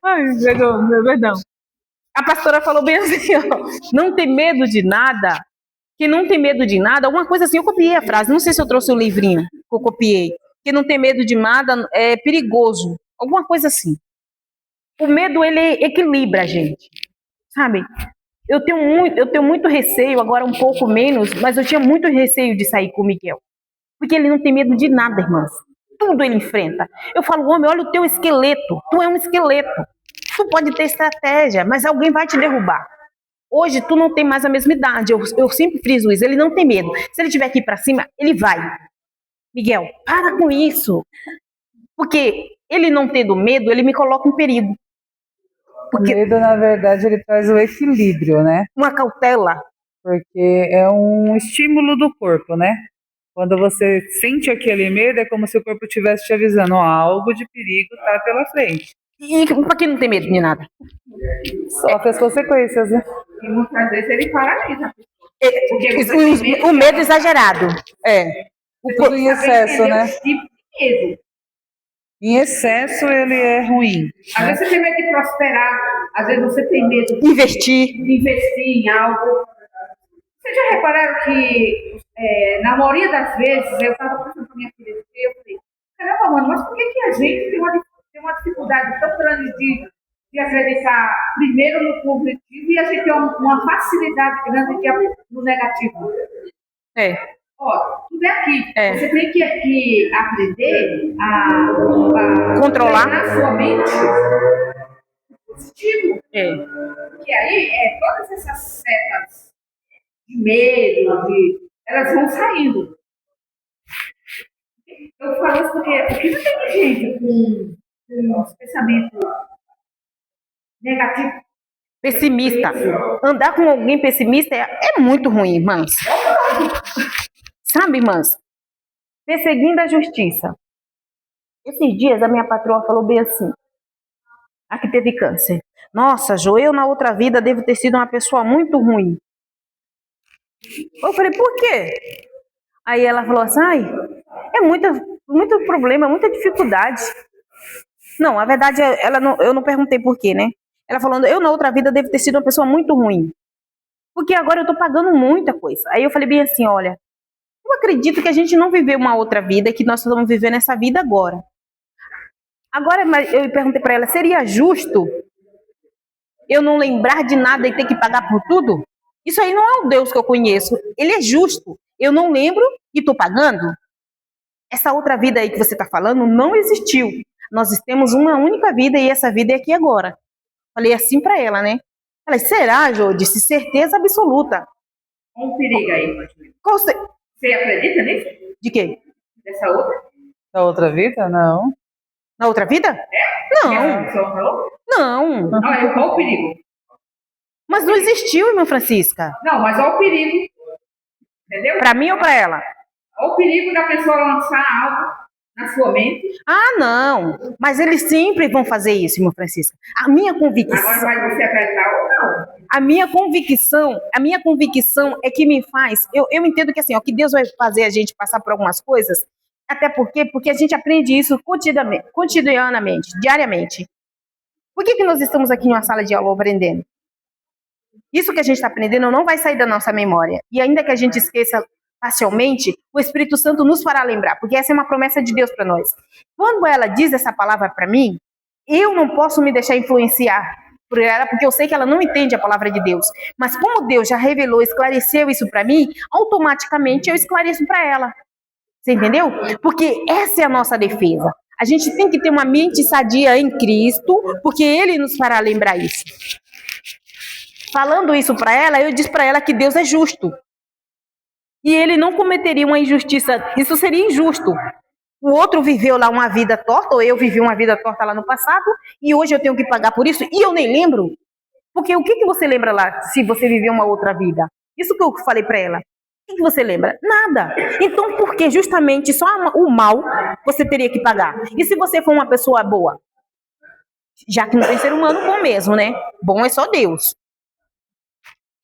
Ai, perdão. A pastora falou bem assim, ó, não tem medo de nada. Que não tem medo de nada, alguma coisa assim, eu copiei a frase, não sei se eu trouxe o livrinho que eu copiei. Que não tem medo de nada é perigoso, alguma coisa assim. O medo, ele equilibra a gente, sabe? Eu tenho muito receio, agora um pouco menos, mas eu tinha muito receio de sair com o Miguel. Porque ele não tem medo de nada, irmãs. Tudo ele enfrenta. Eu falo, homem, olha o teu esqueleto. Tu é um esqueleto. Tu pode ter estratégia, mas alguém vai te derrubar. Hoje, tu não tem mais a mesma idade. Eu sempre friso isso. Ele não tem medo. Se ele tiver que ir para cima, ele vai. Miguel, para com isso. Porque ele não tendo medo, ele me coloca em perigo. Porque O medo, na verdade, ele traz o equilíbrio, né? uma cautela. Porque é um estímulo do corpo, né? Quando você sente aquele medo, é como se o corpo estivesse te avisando, ó, algo de perigo tá pela frente. E para quem não tem medo de nada? Sofre as consequências, né? E muitas vezes ele paralisa. O medo exagerado. É. Tudo em excesso, né? Tipo de medo. Em excesso, ele é ruim. Às vezes você tem medo de prosperar, às vezes você tem medo Investir. de investir em algo. Vocês já repararam que, na maioria das vezes, eu estava pensando com a minha filha, eu falei, caramba, mano, mas por que a gente tem uma dificuldade tão grande de acreditar primeiro no positivo e a gente tem uma facilidade grande no negativo? É. Ó, tudo é aqui. É. Você tem que aprender a Controlar. treinar sua mente positivo. É. Que aí, todas essas setas de medo, elas vão saindo. Eu falo isso porque não tem gente com um pensamento negativo. Pessimista. Andar com alguém pessimista é muito ruim, irmãs. Sabe, irmãs? Perseguindo a justiça. Esses dias a minha patroa falou bem assim. A que teve câncer. Nossa, Jo, eu na outra vida devo ter sido uma pessoa muito ruim. Eu falei, por quê? Aí ela falou assim, ai, é muito problema, muita dificuldade. Não, a verdade, eu não perguntei por quê, né? Ela falando, eu na outra vida devo ter sido uma pessoa muito ruim. Porque agora eu tô pagando muita coisa. Aí eu falei bem assim, olha, eu acredito que a gente não viveu uma outra vida, que nós estamos vivendo essa vida agora. Agora, eu perguntei para ela, seria justo eu não lembrar de nada e ter que pagar por tudo? Isso aí não é o Deus que eu conheço. Ele é justo. Eu não lembro e estou pagando? Essa outra vida aí que você está falando não existiu. Nós temos uma única vida e essa vida é aqui agora. Falei assim para ela, né? Ela, será, Jô? Disse, certeza absoluta. Um perigo aí, Martinho. Você acredita nisso? De quê? Dessa outra? Da outra vida? Não. Na outra vida? Não. Não. Qual o perigo? Mas não existiu, irmã Francisca. Não, mas olha o perigo. Entendeu? Para mim ou para ela? Olha o perigo da pessoa lançar algo na sua mente. Ah, não. Mas eles sempre vão fazer isso, irmã Francisca. A minha convicção. Agora vai você acreditar ou não? A minha convicção é que me faz. Eu entendo que assim, ó, que Deus vai fazer a gente passar por algumas coisas. Até porque a gente aprende isso cotidianamente, diariamente. Por que nós estamos aqui em uma sala de aula aprendendo? Isso que a gente está aprendendo não vai sair da nossa memória. E ainda que a gente esqueça facilmente, o Espírito Santo nos fará lembrar, porque essa é uma promessa de Deus para nós. Quando ela diz essa palavra para mim, eu não posso me deixar influenciar por ela, porque eu sei que ela não entende a palavra de Deus. Mas como Deus já revelou, esclareceu isso para mim, automaticamente eu esclareço para ela. Você entendeu? Porque essa é a nossa defesa. A gente tem que ter uma mente sadia em Cristo, porque Ele nos fará lembrar isso. Falando isso para ela, eu disse para ela que Deus é justo. E Ele não cometeria uma injustiça. Isso seria injusto. O outro viveu lá uma vida torta, ou eu vivi uma vida torta lá no passado, e hoje eu tenho que pagar por isso, e eu nem lembro. Porque o que você lembra lá, se você viveu uma outra vida? Isso que eu falei para ela. O que você lembra? Nada. Então, por que justamente só o mal você teria que pagar? E se você for uma pessoa boa? Já que não tem ser humano bom mesmo, né? Bom é só Deus.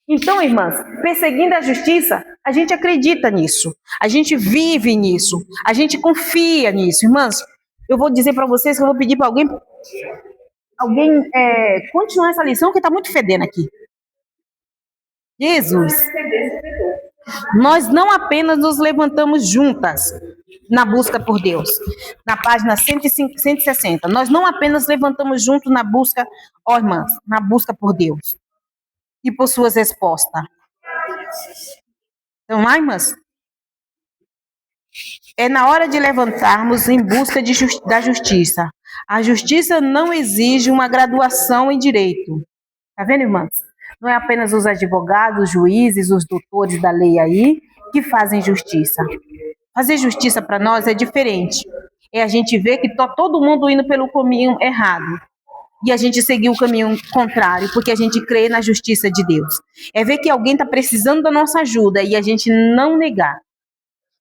Então, irmãs, perseguindo a justiça, a gente acredita nisso, a gente vive nisso, a gente confia nisso. Irmãs, eu vou dizer para vocês que eu vou pedir para alguém continuar essa lição que está muito fedendo aqui. Jesus, nós não apenas nos levantamos juntas na busca por Deus, na página 160, nós não apenas levantamos juntos na busca, irmãs, na busca por Deus e por suas respostas. Então, irmãs, é na hora de levantarmos em busca da justiça. A justiça não exige uma graduação em direito. Tá vendo, irmãs? Não é apenas os advogados, os juízes, os doutores da lei aí que fazem justiça. Fazer justiça para nós é diferente. É a gente ver que está todo mundo indo pelo caminho errado. E a gente seguir o caminho contrário, porque a gente crê na justiça de Deus. É ver que alguém está precisando da nossa ajuda e a gente não negar.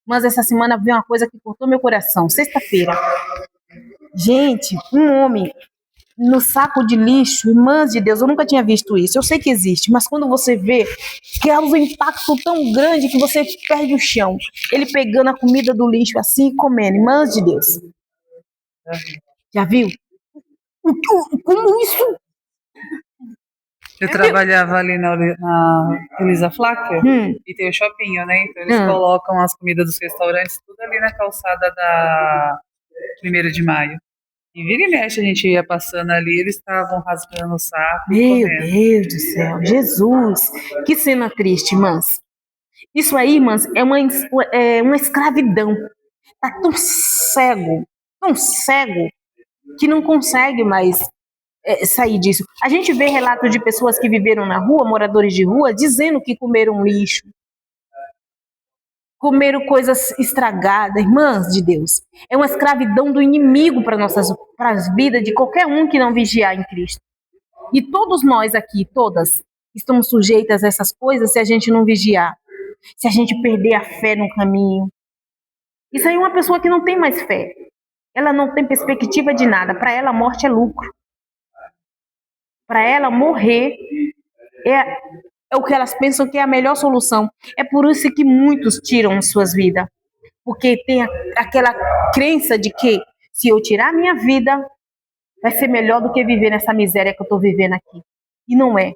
Mas essa semana veio uma coisa que cortou meu coração. Sexta-feira. Gente, um homem no saco de lixo, irmãs de Deus, eu nunca tinha visto isso. Eu sei que existe, mas quando você vê, causa um impacto tão grande que você perde o chão. Ele pegando a comida do lixo assim e comendo. Irmãs de Deus. Já viu? Como isso? Eu trabalhava ali na Elisa Flacker e tem o shopping, né? Então eles colocam as comidas dos restaurantes tudo ali na calçada da 1º de Maio. E vira e mexe, a gente ia passando ali, eles estavam rasgando o saco. Meu Deus do céu, Jesus! Que cena triste, irmãs. Isso aí, irmãs, é uma escravidão. Tá tão cego, que não consegue mais sair disso. A gente vê relatos de pessoas que viveram na rua, moradores de rua, dizendo que comeram lixo, comeram coisas estragadas. Irmãs de Deus, é uma escravidão do inimigo para as vidas de qualquer um que não vigiar em Cristo. E todos nós aqui, todas, estamos sujeitas a essas coisas se a gente não vigiar, se a gente perder a fé no caminho. Isso aí é uma pessoa que não tem mais fé. Ela não tem perspectiva de nada. Para ela, a morte é lucro. Para ela, morrer é o que elas pensam que é a melhor solução. É por isso que muitos tiram suas vidas. Porque tem aquela crença de que se eu tirar minha vida, vai ser melhor do que viver nessa miséria que eu estou vivendo aqui. E não é.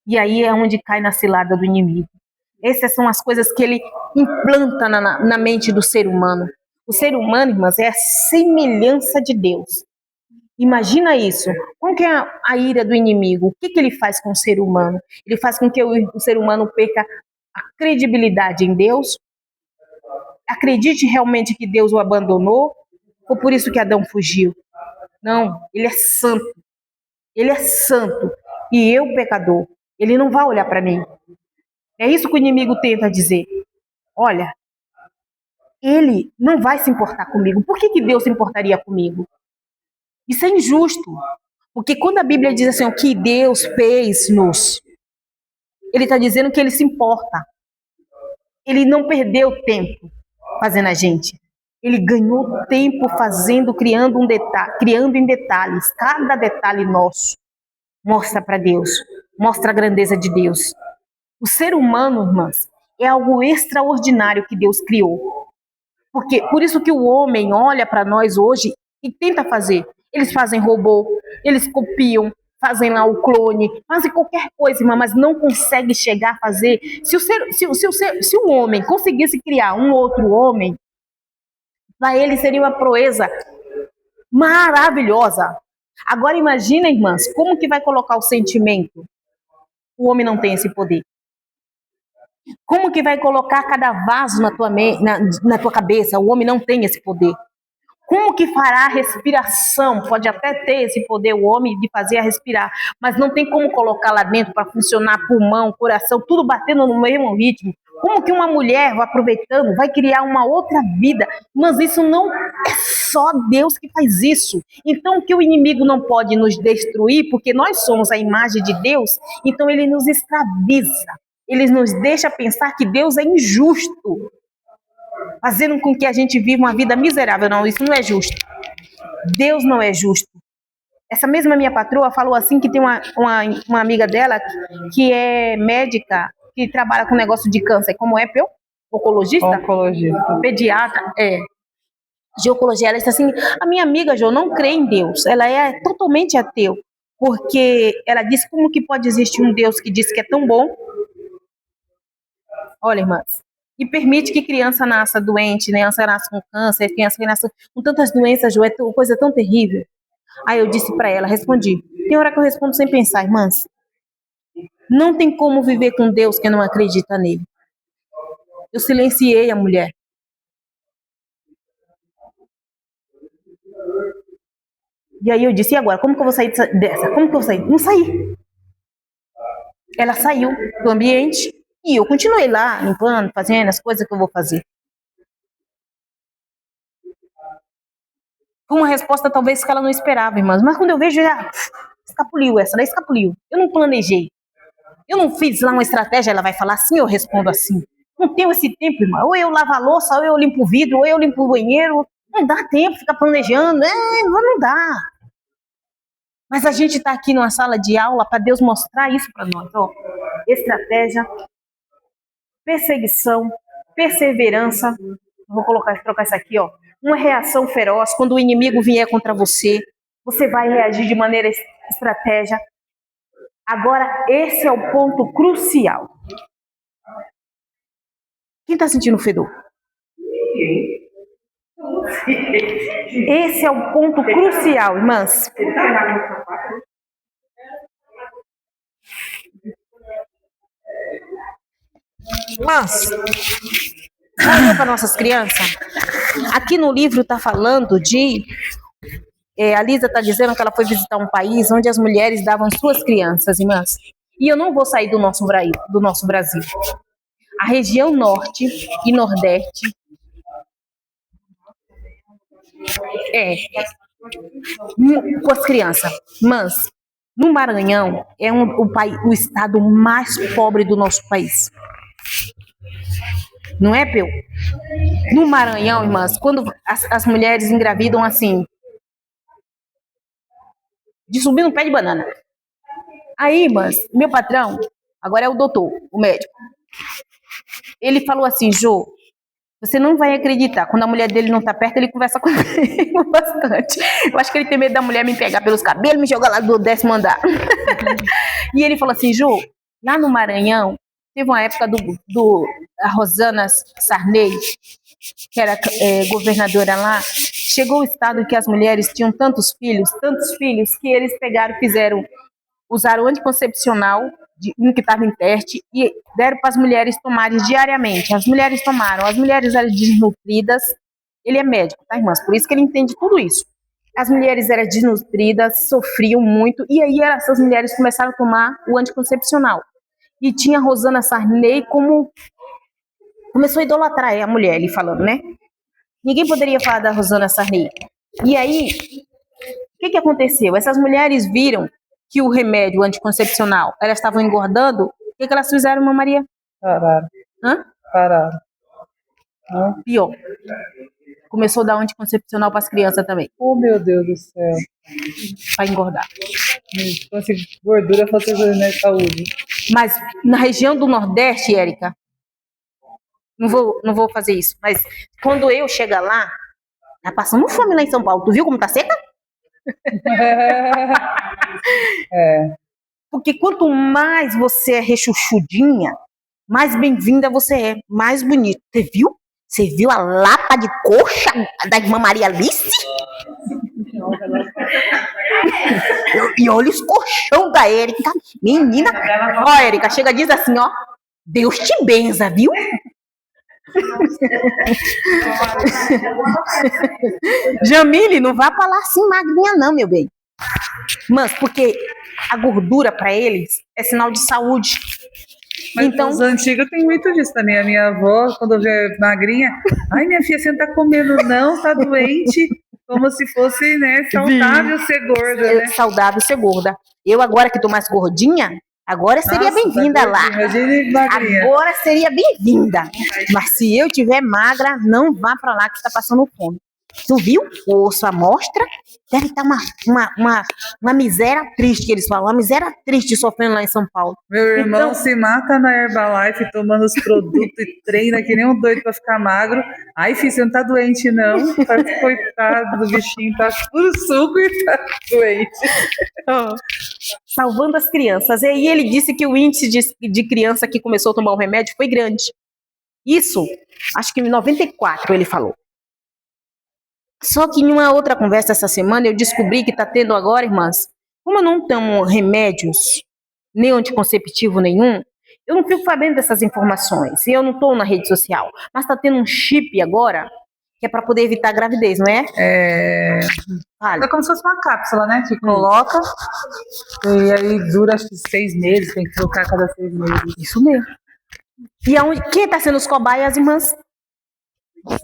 E aí é onde cai na cilada do inimigo. Essas são as coisas que ele implanta na mente do ser humano. O ser humano, irmãs, é a semelhança de Deus. Imagina isso. Como que é a ira do inimigo? O que ele faz com o ser humano? Ele faz com que o ser humano perca a credibilidade em Deus? Acredite realmente que Deus o abandonou? Ou por isso que Adão fugiu? Não, ele é santo. Ele é santo. E eu, pecador, ele não vai olhar para mim. É isso que o inimigo tenta dizer. Olha, ele não vai se importar comigo. Por que Deus se importaria comigo? Isso é injusto. Porque quando a Bíblia diz assim, o que Deus fez-nos, ele está dizendo que ele se importa. Ele não perdeu tempo fazendo a gente. Ele ganhou tempo fazendo, criando em detalhes. Cada detalhe nosso mostra para Deus, mostra a grandeza de Deus. O ser humano, irmãs, é algo extraordinário que Deus criou. Por isso que o homem olha para nós hoje e tenta fazer. Eles fazem robô, eles copiam, fazem lá o clone, fazem qualquer coisa, irmã, mas não consegue chegar a fazer. Se o homem conseguisse criar um outro homem, para ele seria uma proeza maravilhosa. Agora imagina, irmãs, como que vai colocar o sentimento? O homem não tem esse poder. Como que vai colocar cada vaso na tua cabeça? O homem não tem esse poder. Como que fará a respiração? Pode até ter esse poder, o homem, de fazer a respirar, mas não tem como colocar lá dentro para funcionar pulmão, coração, tudo batendo no mesmo ritmo. Como que uma mulher vai aproveitando, vai criar uma outra vida? Mas isso não é só Deus que faz isso. Então, o que o inimigo não pode nos destruir, porque nós somos a imagem de Deus, então ele nos escraviza. Ele nos deixa pensar que Deus é injusto, fazendo com que a gente viva uma vida miserável. Não, isso não é justo. Deus não é justo. Essa mesma minha patroa falou assim que tem uma amiga dela que é médica, que trabalha com negócio de câncer. Como é, Peu? Oncologista? Oncologista. Pediatra, de oncologia. Ela disse assim, a minha amiga, Jo, não crê em Deus. Ela é totalmente ateu. Porque ela disse, como que pode existir um Deus que diz que é tão bom? Olha, irmãs, e permite que criança nasça doente, né? Criança nasça com câncer, criança que nasce com tantas doenças, Jo, é coisa tão terrível. Aí eu disse para ela, respondi. Tem hora que eu respondo sem pensar, irmãs. Não tem como viver com Deus que não acredita nele. Eu silenciei a mulher. E aí eu disse, e agora? Como que eu vou sair dessa? Como que eu vou sair? Não saí. Ela saiu do ambiente e eu continuei lá, limpando, fazendo as coisas que eu vou fazer. Uma resposta talvez que ela não esperava, irmãs. Mas quando eu vejo, já escapuliu essa, daí escapuliu. Eu não planejei. Eu não fiz lá uma estratégia, ela vai falar assim, eu respondo assim. Não tenho esse tempo, irmã. Ou eu lavo a louça, ou eu limpo o vidro, ou eu limpo o banheiro. Não dá tempo, ficar planejando. Não dá. Mas a gente está aqui numa sala de aula para Deus mostrar isso para nós. Ó. Estratégia, perseguição, perseverança. Vou trocar isso aqui, ó. Uma reação feroz. Quando o inimigo vier contra você, você vai reagir de maneira estratégia. Agora, esse é o ponto crucial. Quem está sentindo o fedor? Esse é o ponto crucial, irmãs. Irmãs, olha para nossas crianças. Aqui no livro está falando de... a Lisa está dizendo que ela foi visitar um país onde as mulheres davam suas crianças, irmãs. E eu não vou sair do nosso Brasil. A região norte e nordeste com as crianças. Mas no Maranhão é o estado mais pobre do nosso país. Não é, Peu? No Maranhão, irmãs, quando as mulheres engravidam assim, de subir no pé de banana. Aí, irmãs, meu patrão, agora é o doutor, o médico. Ele falou assim, Jo, você não vai acreditar. Quando a mulher dele não tá perto, ele conversa comigo bastante. Eu acho que ele tem medo da mulher me pegar pelos cabelos, me jogar lá do 10º andar. E ele falou assim, Jo, lá no Maranhão, teve uma época a Rosana Sarney, que era governadora lá, chegou o estado que as mulheres tinham tantos filhos, que eles pegaram e usaram o anticoncepcional, que estava em teste, e deram para as mulheres tomarem diariamente. As mulheres tomaram, as mulheres eram desnutridas. Ele é médico, tá, irmãs? Por isso que ele entende tudo isso. As mulheres eram desnutridas, sofriam muito, e aí essas mulheres começaram a tomar o anticoncepcional. E tinha a Rosana Sarney como... Começou a idolatrar a mulher, ele falando, né? Ninguém poderia falar da Rosana Sarney. E aí, o que aconteceu? Essas mulheres viram que o remédio anticoncepcional, elas estavam engordando. O que elas fizeram, Irmã Maria? Pararam. Hã? Pararam. Pior. Começou a dar anticoncepcional para as crianças também. Oh, meu Deus do céu. Para engordar. Então, assim, gordura fazer saúde. Mas na região do Nordeste, Érica, não vou fazer isso, mas quando eu chegar lá, tá passando fome lá em São Paulo. Tu viu como tá seca? Porque quanto mais você é rechuchudinha, mais bem-vinda você é, mais bonito. Você viu? Você viu a lapa de coxa da Irmã Maria Alice? E olha os colchão da Érica. Menina, ó, Érica, chega e diz assim, ó, Deus te benza, viu? Jamile, não vá pra lá assim magrinha não, meu bem. Mas porque a gordura para eles é sinal de saúde. Mas então, os antigos tem muito disso também. A minha avó, quando vê magrinha, ai, minha filha, você não tá comendo não, tá doente. Como se fosse, né, saudável ser gorda, né? Saudável ser gorda. Eu agora que tô mais gordinha, agora seria bem-vinda lá. Agora seria bem-vinda. Mas se eu tiver magra, não vá para lá que está passando fome. Tu viu? O osso à mostra. Deve estar uma miséria triste, que eles falam. Uma miséria triste sofrendo lá em São Paulo. Meu irmão Então- se mata na Herbalife tomando os produtos e treina que nem um doido pra ficar magro. Ai, filho, você não tá doente, não. Tá, coitado do bichinho, tá puro suco e tá doente. Salvando as crianças. E aí ele disse que o índice de criança que começou a tomar o remédio foi grande. Isso, acho que em 94 ele falou. Só que em uma outra conversa essa semana eu descobri que está tendo agora, irmãs, como eu não tomo remédios, nem anticonceptivo nenhum, eu não fico sabendo dessas informações. E eu não estou na rede social. Mas está tendo um chip agora, que é para poder evitar a gravidez, não é? É Fale. como se fosse uma cápsula, né? Que coloca e aí dura acho que 6 meses, tem que trocar a cada 6 meses. Isso mesmo. E aonde, quem está sendo os cobaias, irmãs?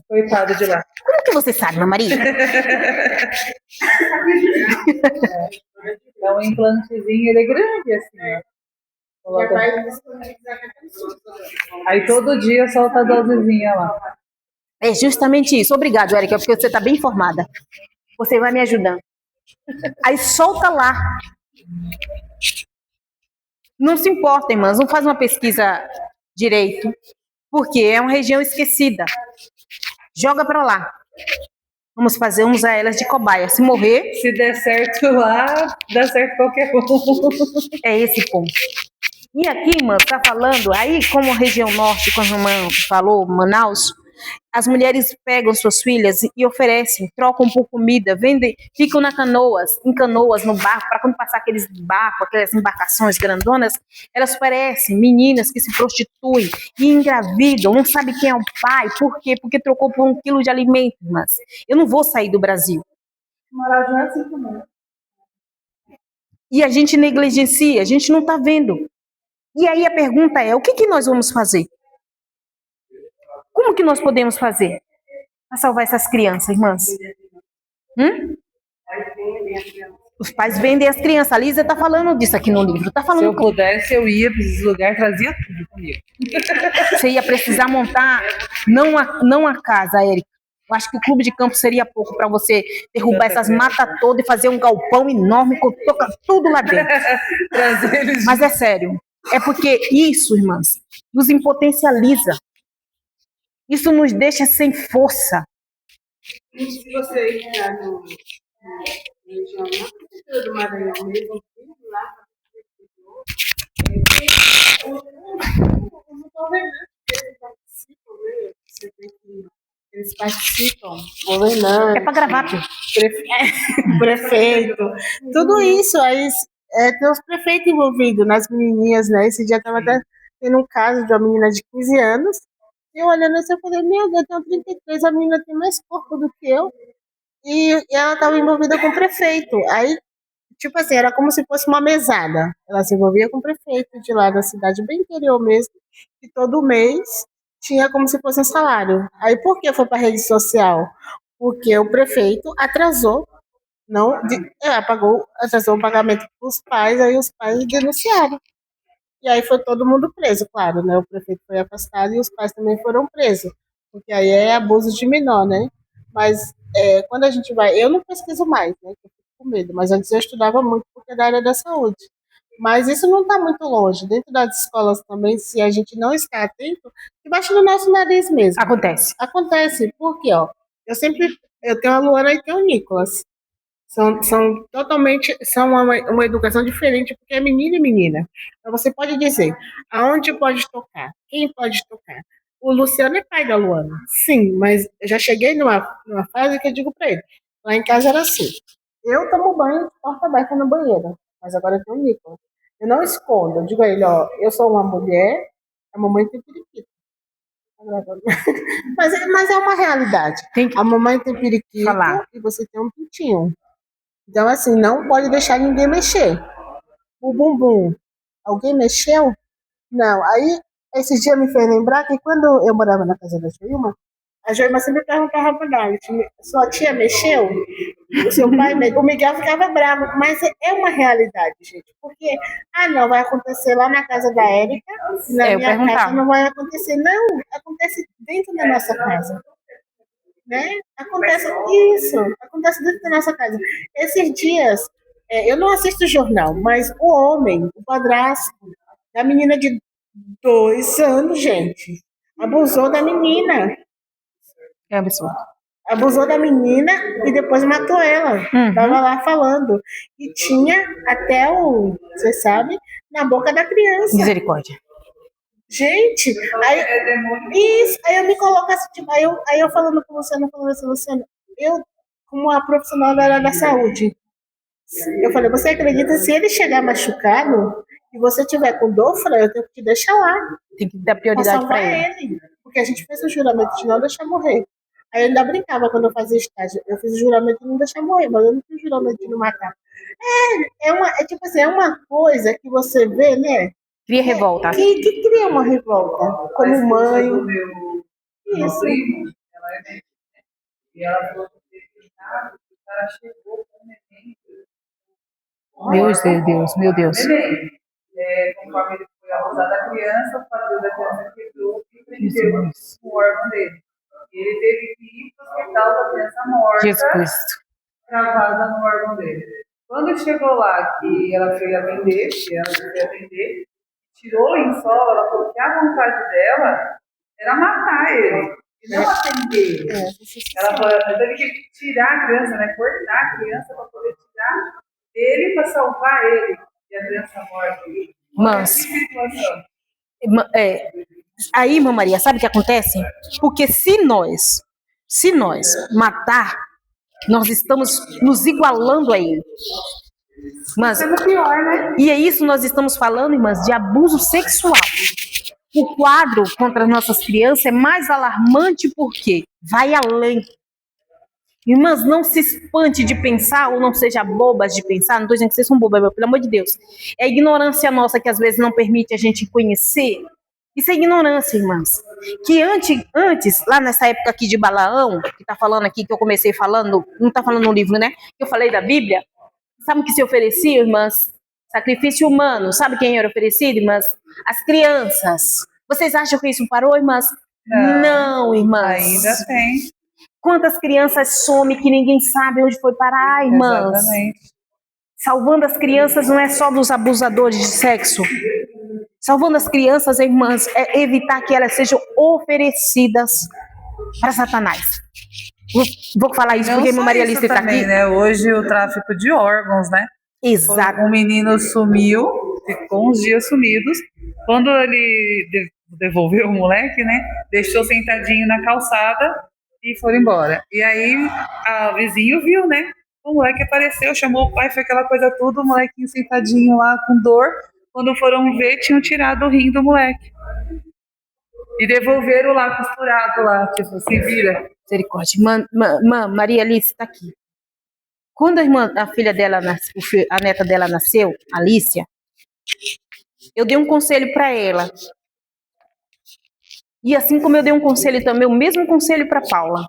Coitado de lá. Como que você sabe, meu marido? É um implantezinho, ele é grande assim, ó. Coloca- Aí todo dia solta a dosezinha lá. É justamente isso. Obrigado, Érica, porque você está bem informada. Você vai me ajudando. Aí solta lá. Não se importa, irmãs, não faz uma pesquisa direito, porque é uma região esquecida. Joga para lá. Vamos usar elas de cobaia. Se morrer, Se der certo lá, dá certo qualquer um. é esse ponto. E aqui, irmã, tá falando, aí como a região norte, como a irmã falou, Manaus, as mulheres pegam suas filhas e oferecem, trocam por comida, vendem, ficam em canoas no barco, para quando passar aqueles barcos, aquelas embarcações grandonas, elas oferecem meninas que se prostituem e engravidam, não sabe quem é o pai, por quê? Porque trocou por 1 quilo de alimento, irmãs. Eu não vou sair do Brasil. Moral é assim também. E a gente negligencia, a gente não está vendo. E aí a pergunta é, o que nós vamos fazer? Como que nós podemos fazer para salvar essas crianças, irmãs? Os pais vendem as crianças. A Lisa está falando disso aqui no livro. Tá Se falando eu que pudesse, eu ia para esses lugares, trazia tudo comigo. você ia precisar montar não a casa, Érica. Eu acho que o clube de campo seria pouco para você derrubar essas matas todas e fazer um galpão enorme com tudo lá dentro. Trazer eles. Mas é sério. É porque isso, irmãs, nos impotencializa. Isso nos deixa sem força. Se você entrar no região na prefeitura do Maranhão mesmo, lá os governantes eles participam, né? Você vê que eles participam, governantes, É para gravar, filho. prefeito, tudo isso aí tem os prefeitos envolvidos nas menininhas, né? Esse dia estava até tendo um caso de uma menina de 15 anos, e eu olhando assim, eu falei, meu Deus, eu tenho 33, a menina tem mais corpo do que eu, e ela estava envolvida com o prefeito, aí, tipo assim, era como se fosse uma mesada, ela se envolvia com o prefeito de lá da cidade, bem interior mesmo, e todo mês tinha como se fosse um salário. Aí por que foi para a rede social? Porque o prefeito atrasou não, atrasou o pagamento para os pais, aí os pais denunciaram. E aí foi todo mundo preso, claro, né? O prefeito foi afastado e os pais também foram presos, porque aí é abuso de menor, né? Mas quando a gente vai, eu não pesquiso mais, né? Eu fico com medo, mas antes eu estudava muito porque é da área da saúde. Mas isso não está muito longe. Dentro das escolas também, se a gente não está atento, debaixo do nosso nariz mesmo. Acontece. Acontece, porque, ó, eu tenho a Luana e tenho o Nicolas. São totalmente, são uma educação diferente, porque é menino e menina. Então você pode dizer, aonde pode tocar? Quem pode tocar? O Luciano é pai da Luana, sim, mas eu já cheguei numa fase que eu digo para ele, lá em casa era assim, eu tomo banho de porta aberta no banheiro, mas agora eu tenho o Nicolas. Eu não escondo, eu digo a ele, ó, eu sou uma mulher, a mamãe tem periquito. Mas é uma realidade. A mamãe tem periquito Falar. e você tem um pintinho. Então, assim, não pode deixar ninguém mexer. O bumbum, alguém mexeu? Não. Aí, esse dia me fez lembrar que quando eu morava na casa da Joilma, a Joilma sempre perguntava para ela, sua tia mexeu? O seu pai, o Miguel ficava bravo, mas é uma realidade, gente, porque, não, vai acontecer lá na casa da Érica, na Eu minha perguntava. casa não vai acontecer. Não, acontece dentro da nossa casa. né? Acontece isso, acontece dentro da nossa casa. Esses dias, eu não assisto jornal, mas o homem, o padrasto da menina de 2 anos, gente, abusou da menina. É absurdo. Abusou da menina e depois matou ela. Tava lá falando. E tinha até você sabe, na boca da criança. Misericórdia. Gente, aí, isso, aí eu me coloco assim, tipo, aí eu falando com você, falando assim, Luciano, eu, como uma profissional da área da saúde, eu falei, você acredita se ele chegar machucado e você tiver com dor, eu falei, eu tenho que te deixar lá. Tem que dar Pra prioridade salvar para ele. ele. Porque a gente fez o juramento de não deixar morrer. Aí eu ainda brincava quando eu fazia estágio. Eu fiz o juramento de não deixar morrer, mas eu não fiz o juramento de não matar. É tipo assim, é uma coisa que você vê, né? Cria revolta. Que cria uma revolta. Como mãe. Do meu Isso. primo, ela é médica, né? E ela falou que o cara chegou com o neném. Meu Deus. Neném. Conforme ele foi abusar da criança, o quadril da criança quebrou e prendeu o órgão dele. E ele teve que ir para o hospital da criança morta, Jesus Cristo. travada no órgão dele. Quando chegou lá, que ela foi atender, tirou o lençol, ela falou que a vontade dela era matar ele, e não atender. Ela teve que tirar a criança, né? Cortar a criança para poder tirar dele para salvar ele. E a criança morta. Mas, Que situação. aí, irmã Maria, sabe o que acontece? Porque se nós matar, nós estamos nos igualando a ele. Mas, Pior, né? e é isso nós estamos falando, irmãs, de abuso sexual. O quadro contra as nossas crianças é mais alarmante porque vai além. Irmãs, não se espante de pensar, ou não seja bobas de pensar, não estou dizendo que vocês são bobas, mas, pelo amor de Deus. É a ignorância nossa que às vezes não permite a gente conhecer. Isso é ignorância, irmãs. Que antes, lá nessa época aqui de Balaão, que está falando aqui, que eu comecei falando, não está falando no livro, né? Que eu falei da Bíblia. Sabe o que se oferecia, irmãs? Sacrifício humano. Sabe quem era oferecido, irmãs? As crianças. Vocês acham que isso parou, irmãs? Não, irmãs. Ainda tem. Quantas crianças somem que ninguém sabe onde foi parar, irmãs? Exatamente. Salvando as crianças não é só dos abusadores de sexo. Salvando as crianças, irmãs, é evitar que elas sejam oferecidas para Satanás. Vou falar isso porque Não minha só Maria isso Alice está também, aqui. né? Hoje o tráfico de órgãos, né? Exato. Um menino sumiu, ficou uns dias sumidos. Quando ele devolveu o moleque, né? Deixou sentadinho na calçada e foram embora. E aí a vizinho viu, né? O moleque apareceu, chamou o pai, foi aquela coisa toda, o molequinho sentadinho lá com dor. Quando foram ver, tinham tirado o rim do moleque. E devolveram lá, costurado lá, tipo, se vira. Misericórdia. Maria Alice está aqui. Quando a filha dela, a neta dela nasceu, Alicia, eu dei um conselho para ela. E assim como eu dei um conselho também, o mesmo conselho para Paula.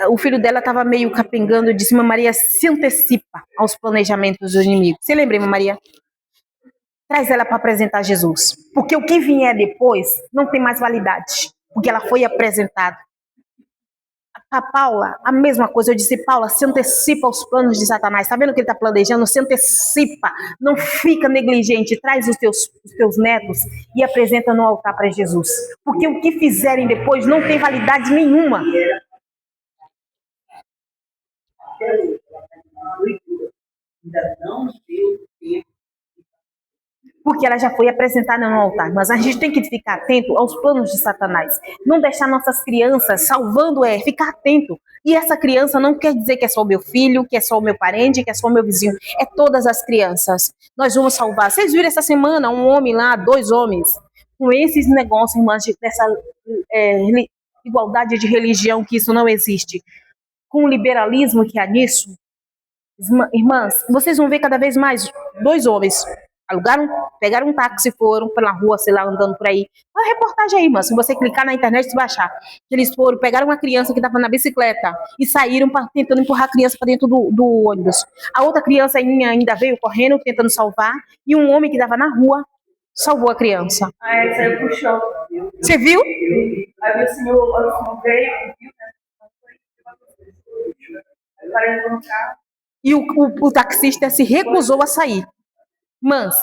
O filho dela estava meio capengando, eu disse, Maria, se antecipa aos planejamentos do inimigo. Você lembra, Maria? Traz ela para apresentar Jesus. Porque o que vier depois não tem mais validade. Porque ela foi apresentada. A Paula, a mesma coisa. Eu disse, Paula, se antecipa aos planos de Satanás. Está vendo o que ele está planejando? Se antecipa. Não fica negligente. Traz os teus netos e apresenta no altar para Jesus. Porque o que fizerem depois não tem validade nenhuma. Ainda não deu tempo. Porque ela já foi apresentada no altar. Mas a gente tem que ficar atento aos planos de Satanás. Não deixar nossas crianças salvando, ficar atento. E essa criança não quer dizer que é só o meu filho, que é só o meu parente, que é só o meu vizinho. É todas as crianças. Nós vamos salvar. Vocês viram essa semana um homem lá, 2 homens, com esses negócios, irmãs, dessa igualdade de religião, que isso não existe. Com o liberalismo que há nisso, irmãs, vocês vão ver cada vez mais 2 homens pegaram um táxi, foram pela rua, sei lá, andando por aí. Uma reportagem aí, irmã, se você clicar na internet, você vai achar. Eles pegaram uma criança que estava na bicicleta e saíram tentando empurrar a criança para dentro do ônibus. A outra criança ainda veio correndo, tentando salvar, e um homem que estava na rua salvou a criança. Aí saiu pro chão. Você viu? Aí o senhor veio, viu, né? Aí parei no carro. E o taxista se recusou a sair. Mas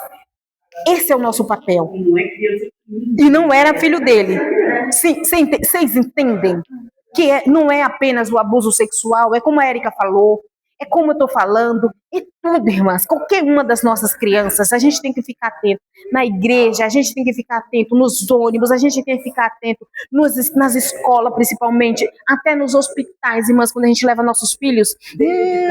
esse é o nosso papel. E não era filho dele. Vocês entendem que não é apenas o abuso sexual, é como a Érica falou, é como eu estou falando, é tudo, irmãs. Qualquer uma das nossas crianças, a gente tem que ficar atento na igreja, a gente tem que ficar atento nos ônibus, a gente tem que ficar atento nas escolas, principalmente, até nos hospitais, irmãs, quando a gente leva nossos filhos,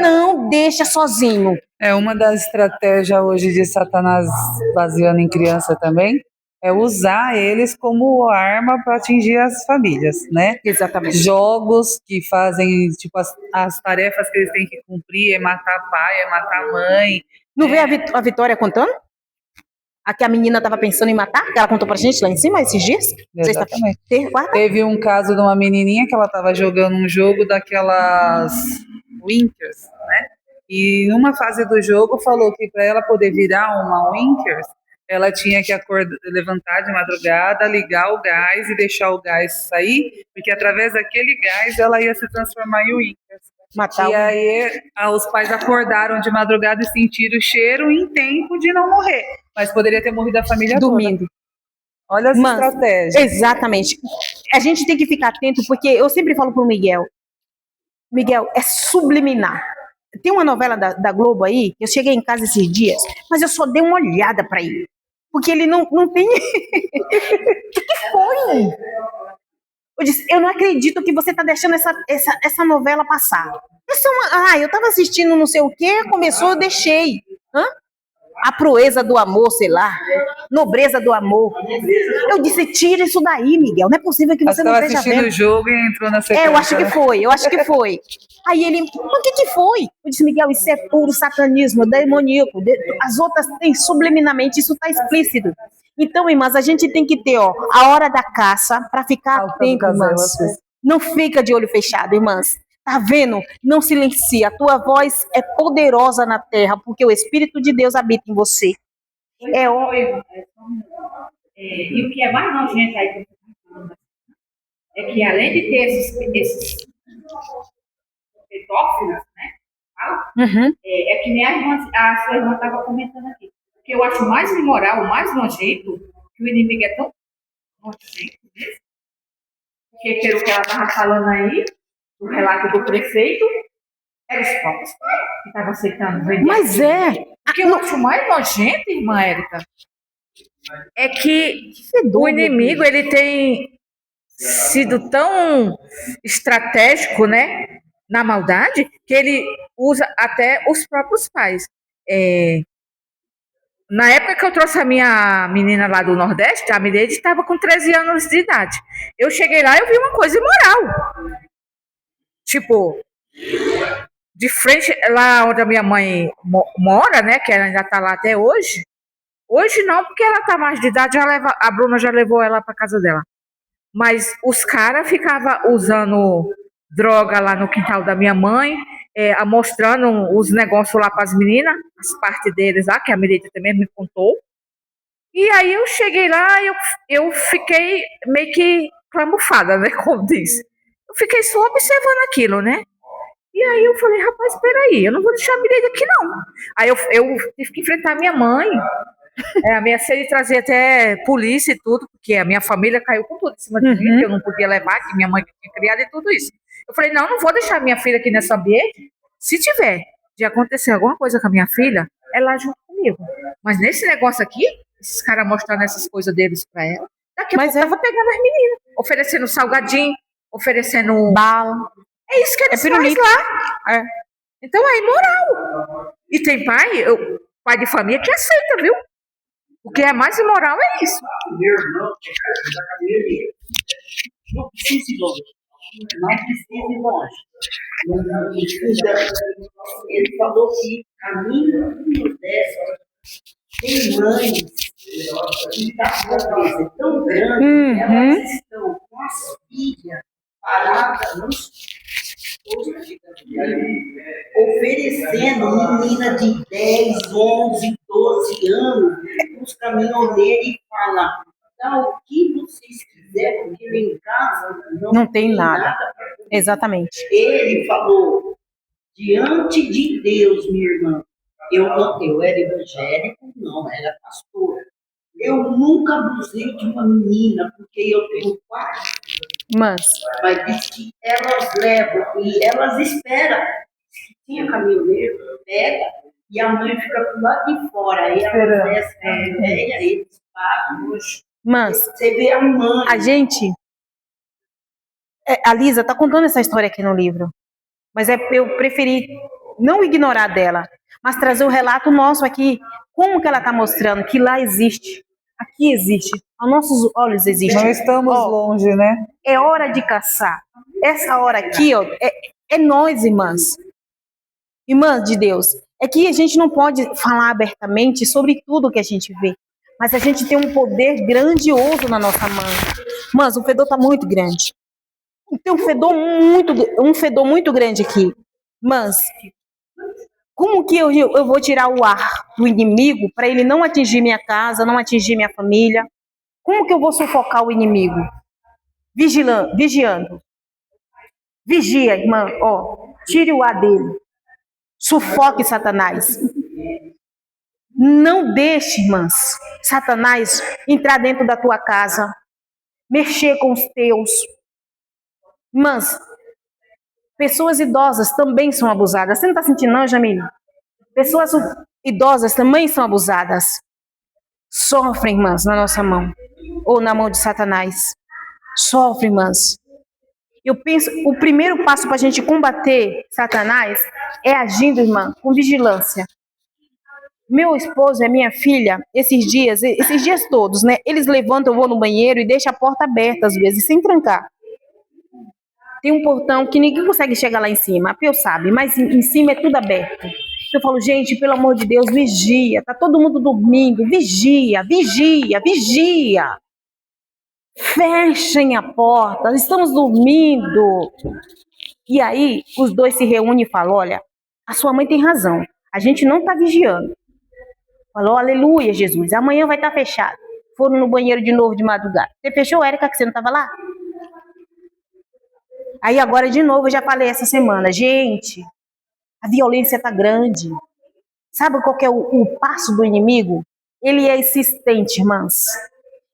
não deixa sozinho. É uma das estratégias hoje de Satanás baseando em criança também, é usar eles como arma para atingir as famílias, né? Exatamente. Jogos que fazem, tipo, as tarefas que eles têm que cumprir é matar pai, é matar mãe. Não vê a Vitória contando? A que a menina estava pensando em matar? Que ela contou pra gente lá em cima esses dias? Exatamente. Guarda. Teve um caso de uma menininha que ela estava jogando um jogo daquelas Winkers, né? E numa fase do jogo falou que para ela poder virar uma Winkers, ela tinha que levantar de madrugada, ligar o gás e deixar o gás sair, porque através daquele gás ela ia se transformar em Winkers. Matar. E aí os pais acordaram de madrugada e sentiram o cheiro em tempo de não morrer, mas poderia ter morrido a família dormindo. toda. Olha as estratégias. Exatamente. A gente tem que ficar atento, porque eu sempre falo pro Miguel, é subliminar. Tem uma novela da Globo aí, eu cheguei em casa esses dias, mas eu só dei uma olhada para ele. Porque ele não tem... O que foi? Eu disse, eu não acredito que você está deixando essa novela passar. Eu estava assistindo não sei o quê, começou, eu deixei. A proeza do amor, sei lá, nobreza do amor. Eu disse, tira isso daí, Miguel, não é possível que você não esteja vendo. Estava assistindo o jogo e entrou na sequência. Eu acho que foi. Aí ele, o que foi? Eu disse, Miguel, isso é puro satanismo, demoníaco. As outras têm subliminarmente, isso está explícito. Então, irmãs, a gente tem que ter, a hora da caça para ficar atento, irmãs. Não fica de olho fechado, irmãs. Tá vendo? Não silencia. A tua voz é poderosa na terra, porque o Espírito de Deus habita em você. E o que é mais nojento aí que você está falando é que, além de ter esses pedófilos, né? É que nem a sua irmã estava comentando aqui. O que eu acho mais imoral, o mais nojento, que o inimigo é tão nojento mesmo, porque pelo que ela estava falando aí, o relato do prefeito, era os próprios que estavam aceitando vender. Mas O que eu acho mais nojento, irmã Érica, é que o inimigo ele tem sido tão estratégico, né, na maldade, que ele usa até os próprios pais. Na época que eu trouxe a minha menina lá do Nordeste, a Mireide estava com 13 anos de idade. Eu cheguei lá e eu vi uma coisa imoral. Tipo, de frente lá onde a minha mãe mora, né, que ela ainda está lá até hoje. Hoje não, porque ela está mais de idade, a Bruna já levou ela para casa dela. Mas os caras ficavam usando droga lá no quintal da minha mãe, mostrando os negócios lá para as meninas, as partes deles lá, que a Mireita também me contou. E aí eu cheguei lá e eu fiquei meio que clamufada, né, como diz. Eu fiquei só observando aquilo, né? E aí eu falei, rapaz, espera aí, eu não vou deixar a Mireita aqui, não. Aí eu tive que enfrentar a minha mãe. Ameacei de trazer até polícia e tudo, porque a minha família caiu com tudo em cima de mim, que eu não podia levar, que minha mãe tinha criado e tudo isso. Eu falei, não vou deixar minha filha aqui nesse ambiente. Se tiver de acontecer alguma coisa com a minha filha, é lá junto comigo. Mas nesse negócio aqui, esses caras mostrando essas coisas deles pra ela, daqui a pouco tava pegando as meninas, oferecendo salgadinho, oferecendo bala. É isso que eles fazem lá. Então é imoral. E tem pai de família que aceita, viu? O que é mais imoral é isso. Meu irmão, não precisa ir longe. Não precisa ir longe. Ele falou que caminho do Nordeste tem mães que a pobreza é tão grande, elas estão com as filhas paradas nos oferecendo menina de 10, 11, 12 anos os caminhoneiros e fala, dá o que vocês quiserem, porque lá em casa Não tem nada. pra comer. Exatamente. Ele falou, diante de Deus, minha irmã, eu era evangélico, não, era pastor. Eu nunca abusei de uma menina, porque eu tenho 4, Mas, mas diz que elas levam e elas esperam. Se tinha caminhoneiro, pega, e a mãe fica pro lado de fora. Aí ela desce a velha, eles pagam. mas, Você vê a mãe. a gente... A Lisa tá contando essa história aqui no livro. Mas eu preferi não ignorar dela, mas trazer o relato nosso aqui. Como que ela tá mostrando que lá existe. Aqui existe. Aos nossos olhos existe. Não estamos Ó, longe, né? é hora de caçar. Essa hora aqui, ó, é nós, irmãs. Irmãs de Deus. É que a gente não pode falar abertamente sobre tudo que a gente vê. Mas a gente tem um poder grandioso na nossa mão. Irmãs, o fedor tá muito grande. Tem um fedor muito grande aqui. Mas, como que eu vou tirar o ar do inimigo para ele não atingir minha casa, não atingir minha família? Como que eu vou sufocar o inimigo? Vigiando. Vigia, irmã, ó, tire o ar dele. Sufoque Satanás. Não deixe, irmãs, Satanás entrar dentro da tua casa, mexer com os teus. Irmãs, pessoas idosas também são abusadas. Você não está sentindo, não, Jamile? Pessoas idosas também são abusadas. Sofrem, irmãs, na nossa mão. Ou na mão de Satanás. Sofrem, irmãs. Eu penso, o primeiro passo para a gente combater Satanás é agindo, irmã, com vigilância. Meu esposo e a minha filha, esses dias todos, né? Eles levantam, eu vou no banheiro e deixam a porta aberta, às vezes, sem trancar. Tem um portão que ninguém consegue chegar lá em cima, a Peu sabe, mas em cima é tudo aberto. Eu falo, gente, pelo amor de Deus, vigia. Tá todo mundo dormindo, vigia. Fechem a porta, estamos dormindo. E aí, os dois se reúnem e falam, olha, a sua mãe tem razão, a gente não está vigiando. Falou, aleluia, Jesus, amanhã vai estar fechado. Foram no banheiro de novo de madrugada. Você fechou, Érica, que você não estava lá? Aí agora, de novo, eu já falei essa semana, gente, a violência está grande. Sabe qual que é o passo do inimigo? Ele é insistente, irmãs.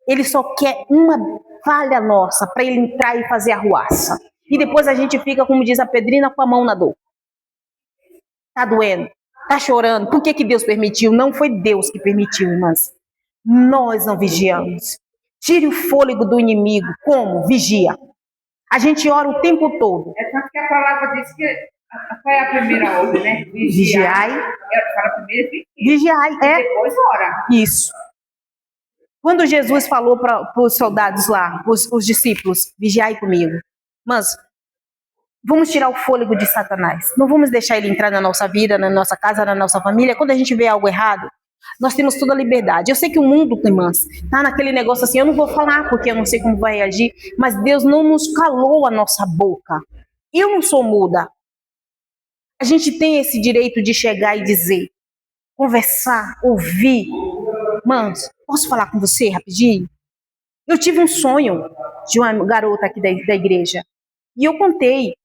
Ele só quer uma falha nossa para ele entrar e fazer arruaça. E depois a gente fica, como diz a Pedrina, com a mão na dor. Tá doendo, tá chorando. Por que Deus permitiu? Não foi Deus que permitiu, irmãs. Nós não vigiamos. Tire o fôlego do inimigo. Como? Vigia. A gente ora o tempo todo. É tanto que a palavra diz que qual é a primeira ordem, né? Vigiai. Para primeiro Vigiai, e depois ora. Isso. Quando Jesus falou para os soldados lá, os discípulos, vigiai comigo. Mas vamos tirar o fôlego de Satanás. Não vamos deixar ele entrar na nossa vida, na nossa casa, na nossa família. Quando a gente vê algo errado, nós temos toda a liberdade. Eu sei que o mundo, irmãs, tá naquele negócio assim, eu não vou falar porque eu não sei como vai reagir, mas Deus não nos calou a nossa boca. Eu não sou muda. A gente tem esse direito de chegar e dizer, conversar, ouvir. Mães, posso falar com você rapidinho? Eu tive um sonho de uma garota aqui da igreja. E eu contei.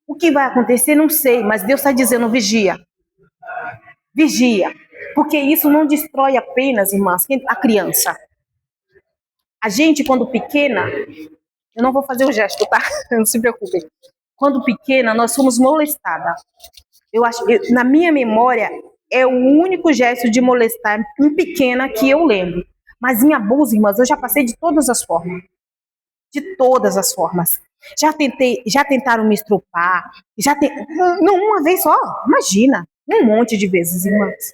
O que vai acontecer, não sei, mas Deus está dizendo, vigia. Vigia. Porque isso não destrói apenas, irmãs, a criança. A gente, quando pequena, eu não vou fazer o gesto, tá? Não se preocupem. Quando pequena, nós somos molestadas. Eu acho, na minha memória, é o único gesto de molestar em pequena que eu lembro. Mas em abuso, irmãs, eu já passei de todas as formas. De todas as formas. Já tentaram me estrupar. Não, uma vez só. Imagina. Um monte de vezes, irmãs.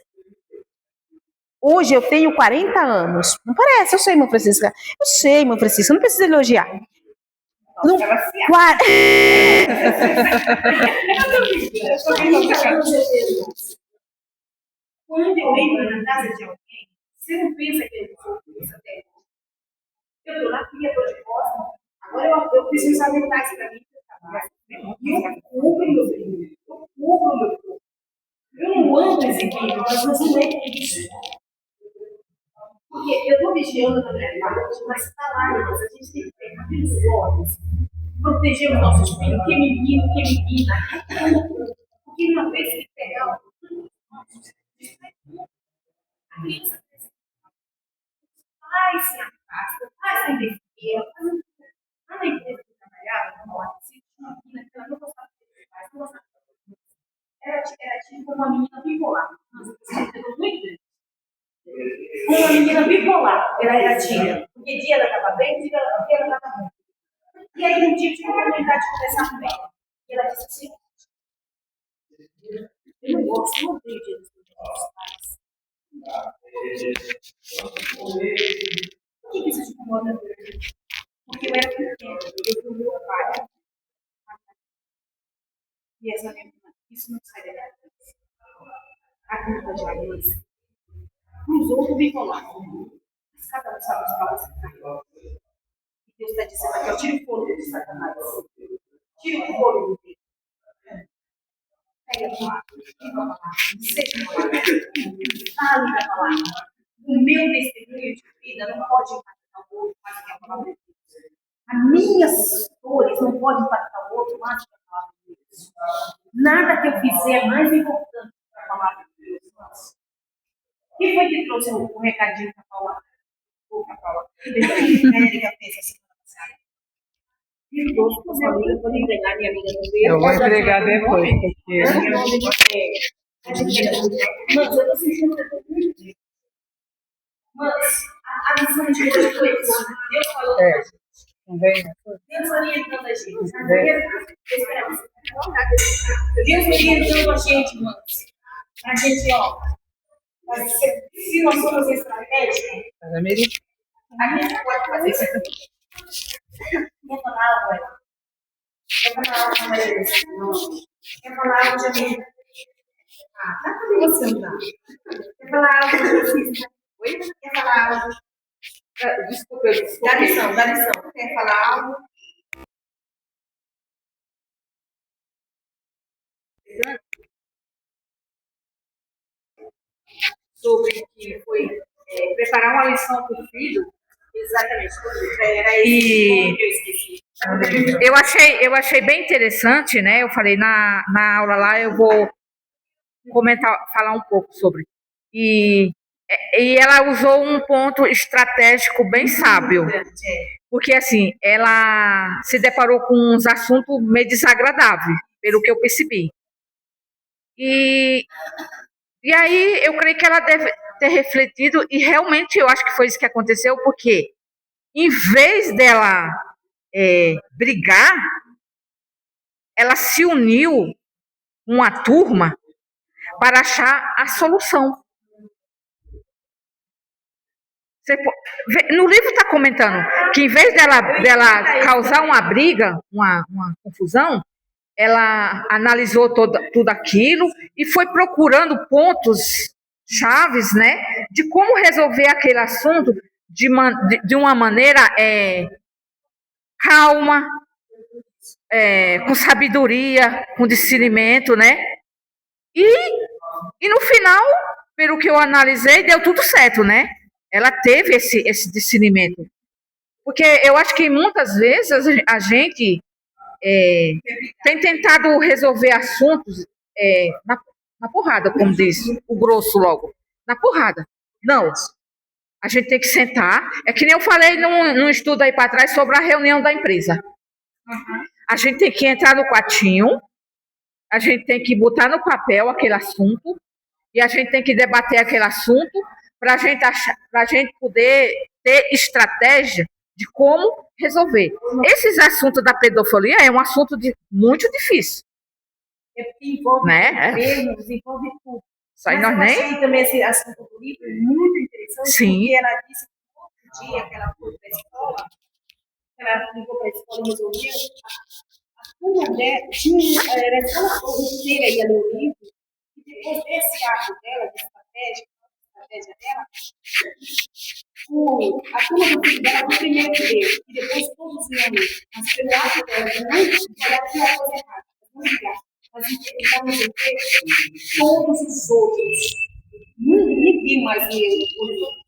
Hoje eu tenho 40 anos. Não parece, eu sei, irmã Francisca. Eu sei, irmã Francisca, não precisa elogiar. Não, Quando eu entro na casa de alguém, você não pensa que eu sou isso até hoje. Eu estou na pia, estou de costas. Agora eu preciso aumentar isso para mim. E eu cubro meu filho. Eu não ando exibindo, mas não é isso. Porque eu estou vigiando na minha parte, mas está lá, irmãos, a gente tem que ter aqueles olhos, proteger os nossos filhos, que menino, que menina, porque uma vez que pegar a criança vai se afasta, vai se investigar, lá na empresa que eu trabalhava, vamos lá, se tinha uma menina que ela não gostava de pais, não gostava de era tipo uma menina bipolar, mas você pegou muito grande. Uma menina bipolar, ela era tia. Porque dia ela estava bem, dia ela estava ruim. E aí um dia eu tive a oportunidade de conversar com ela. E ela disse assim: eu não gosto, não odeio dia dos meus pais. Por que isso te incomoda? Porque eu era pequena, eu fui o meu pai. E essa minha irmã, isso não sai da minha cabeça. A culpa já é isso. Os outros bipolar. Mas cada um sabe os calos que caiu. E Deus está dizendo aqui: eu tiro o fôlego de Satanás. Tira o fôlego dele. Pega a palavra, viva a palavra, seja a palavra, fale da palavra. O meu testemunho de vida não pode impactar o outro mais que a palavra de Deus. As minhas dores não podem impactar o outro mais que a palavra de Deus. Nada que eu fizer é mais importante que a palavra de Deus. Quem foi que trouxe o recadinho para Paula? Para Paula. A Érica fez assim. Eu vou entregar minha amiga no Eu vou entregar depois, porque... Mas eu tô sentindo muito disso. Mas a missão de Deus foi isso. Deus falou pra gente. Deus orientando a gente. Deus orientando a gente, mães. A gente, ó. Se nós somos estratégicos, a gente pode fazer isso aqui. Quer falar algo? Quer falar algo, Maria? Não. Quer falar algo, Jamila? Ah, tá com você, não. Quer falar algo, Francisca? Oi? Quer falar algo? Desculpa. Dá lição. Quer falar algo? Sobre o que foi preparar uma lição para o filho. Exatamente. Era isso que eu esqueci. Eu achei bem interessante, né? Eu falei na aula lá, eu vou falar um pouco sobre. E ela usou um ponto estratégico bem sábio, porque assim, ela se deparou com uns assuntos meio desagradáveis, pelo que eu percebi. E aí eu creio que ela deve ter refletido, e realmente eu acho que foi isso que aconteceu, porque em vez dela brigar, ela se uniu com uma turma para achar a solução. No livro está comentando que em vez dela causar uma briga, uma confusão, ela analisou tudo aquilo e foi procurando pontos chaves, né, de como resolver aquele assunto de uma maneira calma, com sabedoria, com discernimento, né? E no final, pelo que eu analisei, deu tudo certo, né? Ela teve esse discernimento. Porque eu acho que muitas vezes a gente tem tentado resolver assuntos na porrada, como diz o grosso logo. Na porrada. Não. A gente tem que sentar. É que nem eu falei num estudo aí para trás sobre a reunião da empresa. A gente tem que entrar no quartinho, a gente tem que botar no papel aquele assunto e a gente tem que debater aquele assunto para a gente poder ter estratégia de como resolver. Esses assuntos da pedofilia é um assunto muito difícil. É porque envolve termos, envolve tudo. Isso aí mas nós eu achei também esse assunto do livro muito interessante, Sim. Porque ela disse que outro dia que ela foi para a escola, ela ligou para a escola e resolveu, a turma dela era a escola inteira ia ler o livro, e depois desse ato dela, de estratégia dela, a turma do filho dela foi primeiro que deu, e depois todos iam ler. Mas pelo ato dela de não olhar que uma coisa errada, não ligar, mas estávamos em todos os outros. Ninguém mais ler o livro.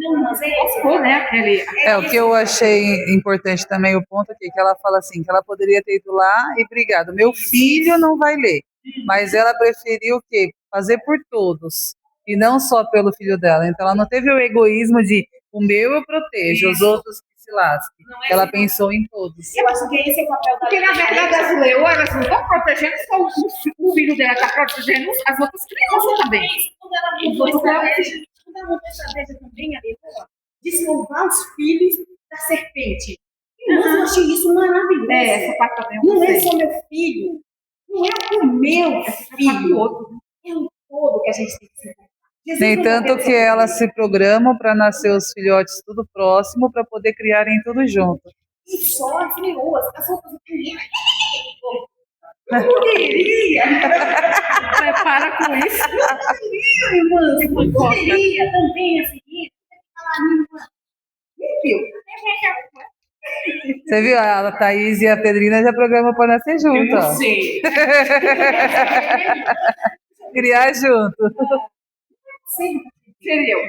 Não, mas é esse. Gostou, né? Aquele. O que eu achei importante também, o ponto aqui, que ela fala assim, que ela poderia ter ido lá e brigado. Meu filho não vai ler, mas ela preferiu o quê? Fazer por todos, e não só pelo filho dela. Então ela não teve o egoísmo de o meu eu protejo, os outros que se lasquem. Ela pensou em todos. Eu acho que esse é o papel da Porque, na verdade, as leoas, elas não estão protegendo só o filho dela, está protegendo as outras crianças também. Quando ela montou a estratégia também, de salvar os filhos da serpente. Nossa, eu achei isso maravilhoso. Essa parte também eu Não é gostei. só meu filho, não é o meu filho, outro. é o todo que a gente tem que se importar. Jesus Nem não tanto morreu que só elas se programam para nascer os filhotes tudo próximo, para poder criarem tudo junto. e só as leoas, as outras ninguém. Não poderia, Para com isso. irmã, você não poderia também a seguir. Meu Deus, Você viu? A Thaís e a Pedrina já programam para nascer junto. Ó. sei. Criar junto. Seria eu.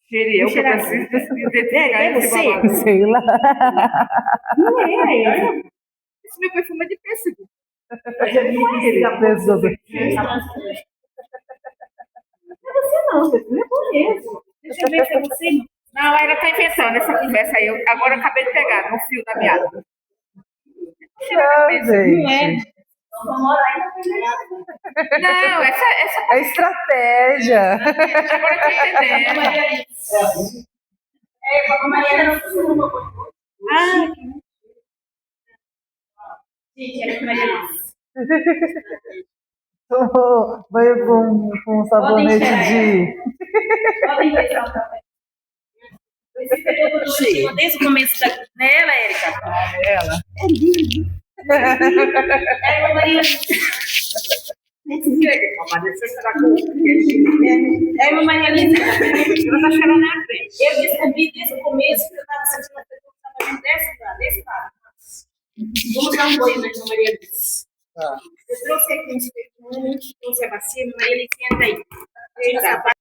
Seria eu que eu preciso identificar esse babado. Sei lá. Não é, Esse meu perfume é de pêssego. Pessoa. não, não é bom mesmo. Deixa eu ver se é você. Não, ela está inventando essa conversa aí. Agora eu acabei de pegar no fio da meada. Não, gente. Não, essa É estratégia. agora eu tô entendendo. A Mariana não. Ah, gente, era a Mariana. Tomou banho com sabonete de. Podem ver só o café. Esse período do chegou desde o começo da. Né, Érica? Ela. É a Mariana. É uma Mariana. Ela tá cheirando na frente. Eu descobri desde o começo que eu estava sentindo a pessoa que estava desse lado. Vamos dar um banho na Maria disse. Eu trouxe aqui uns perfumes, trouxe a bacia, Maria ele senta aí. Vai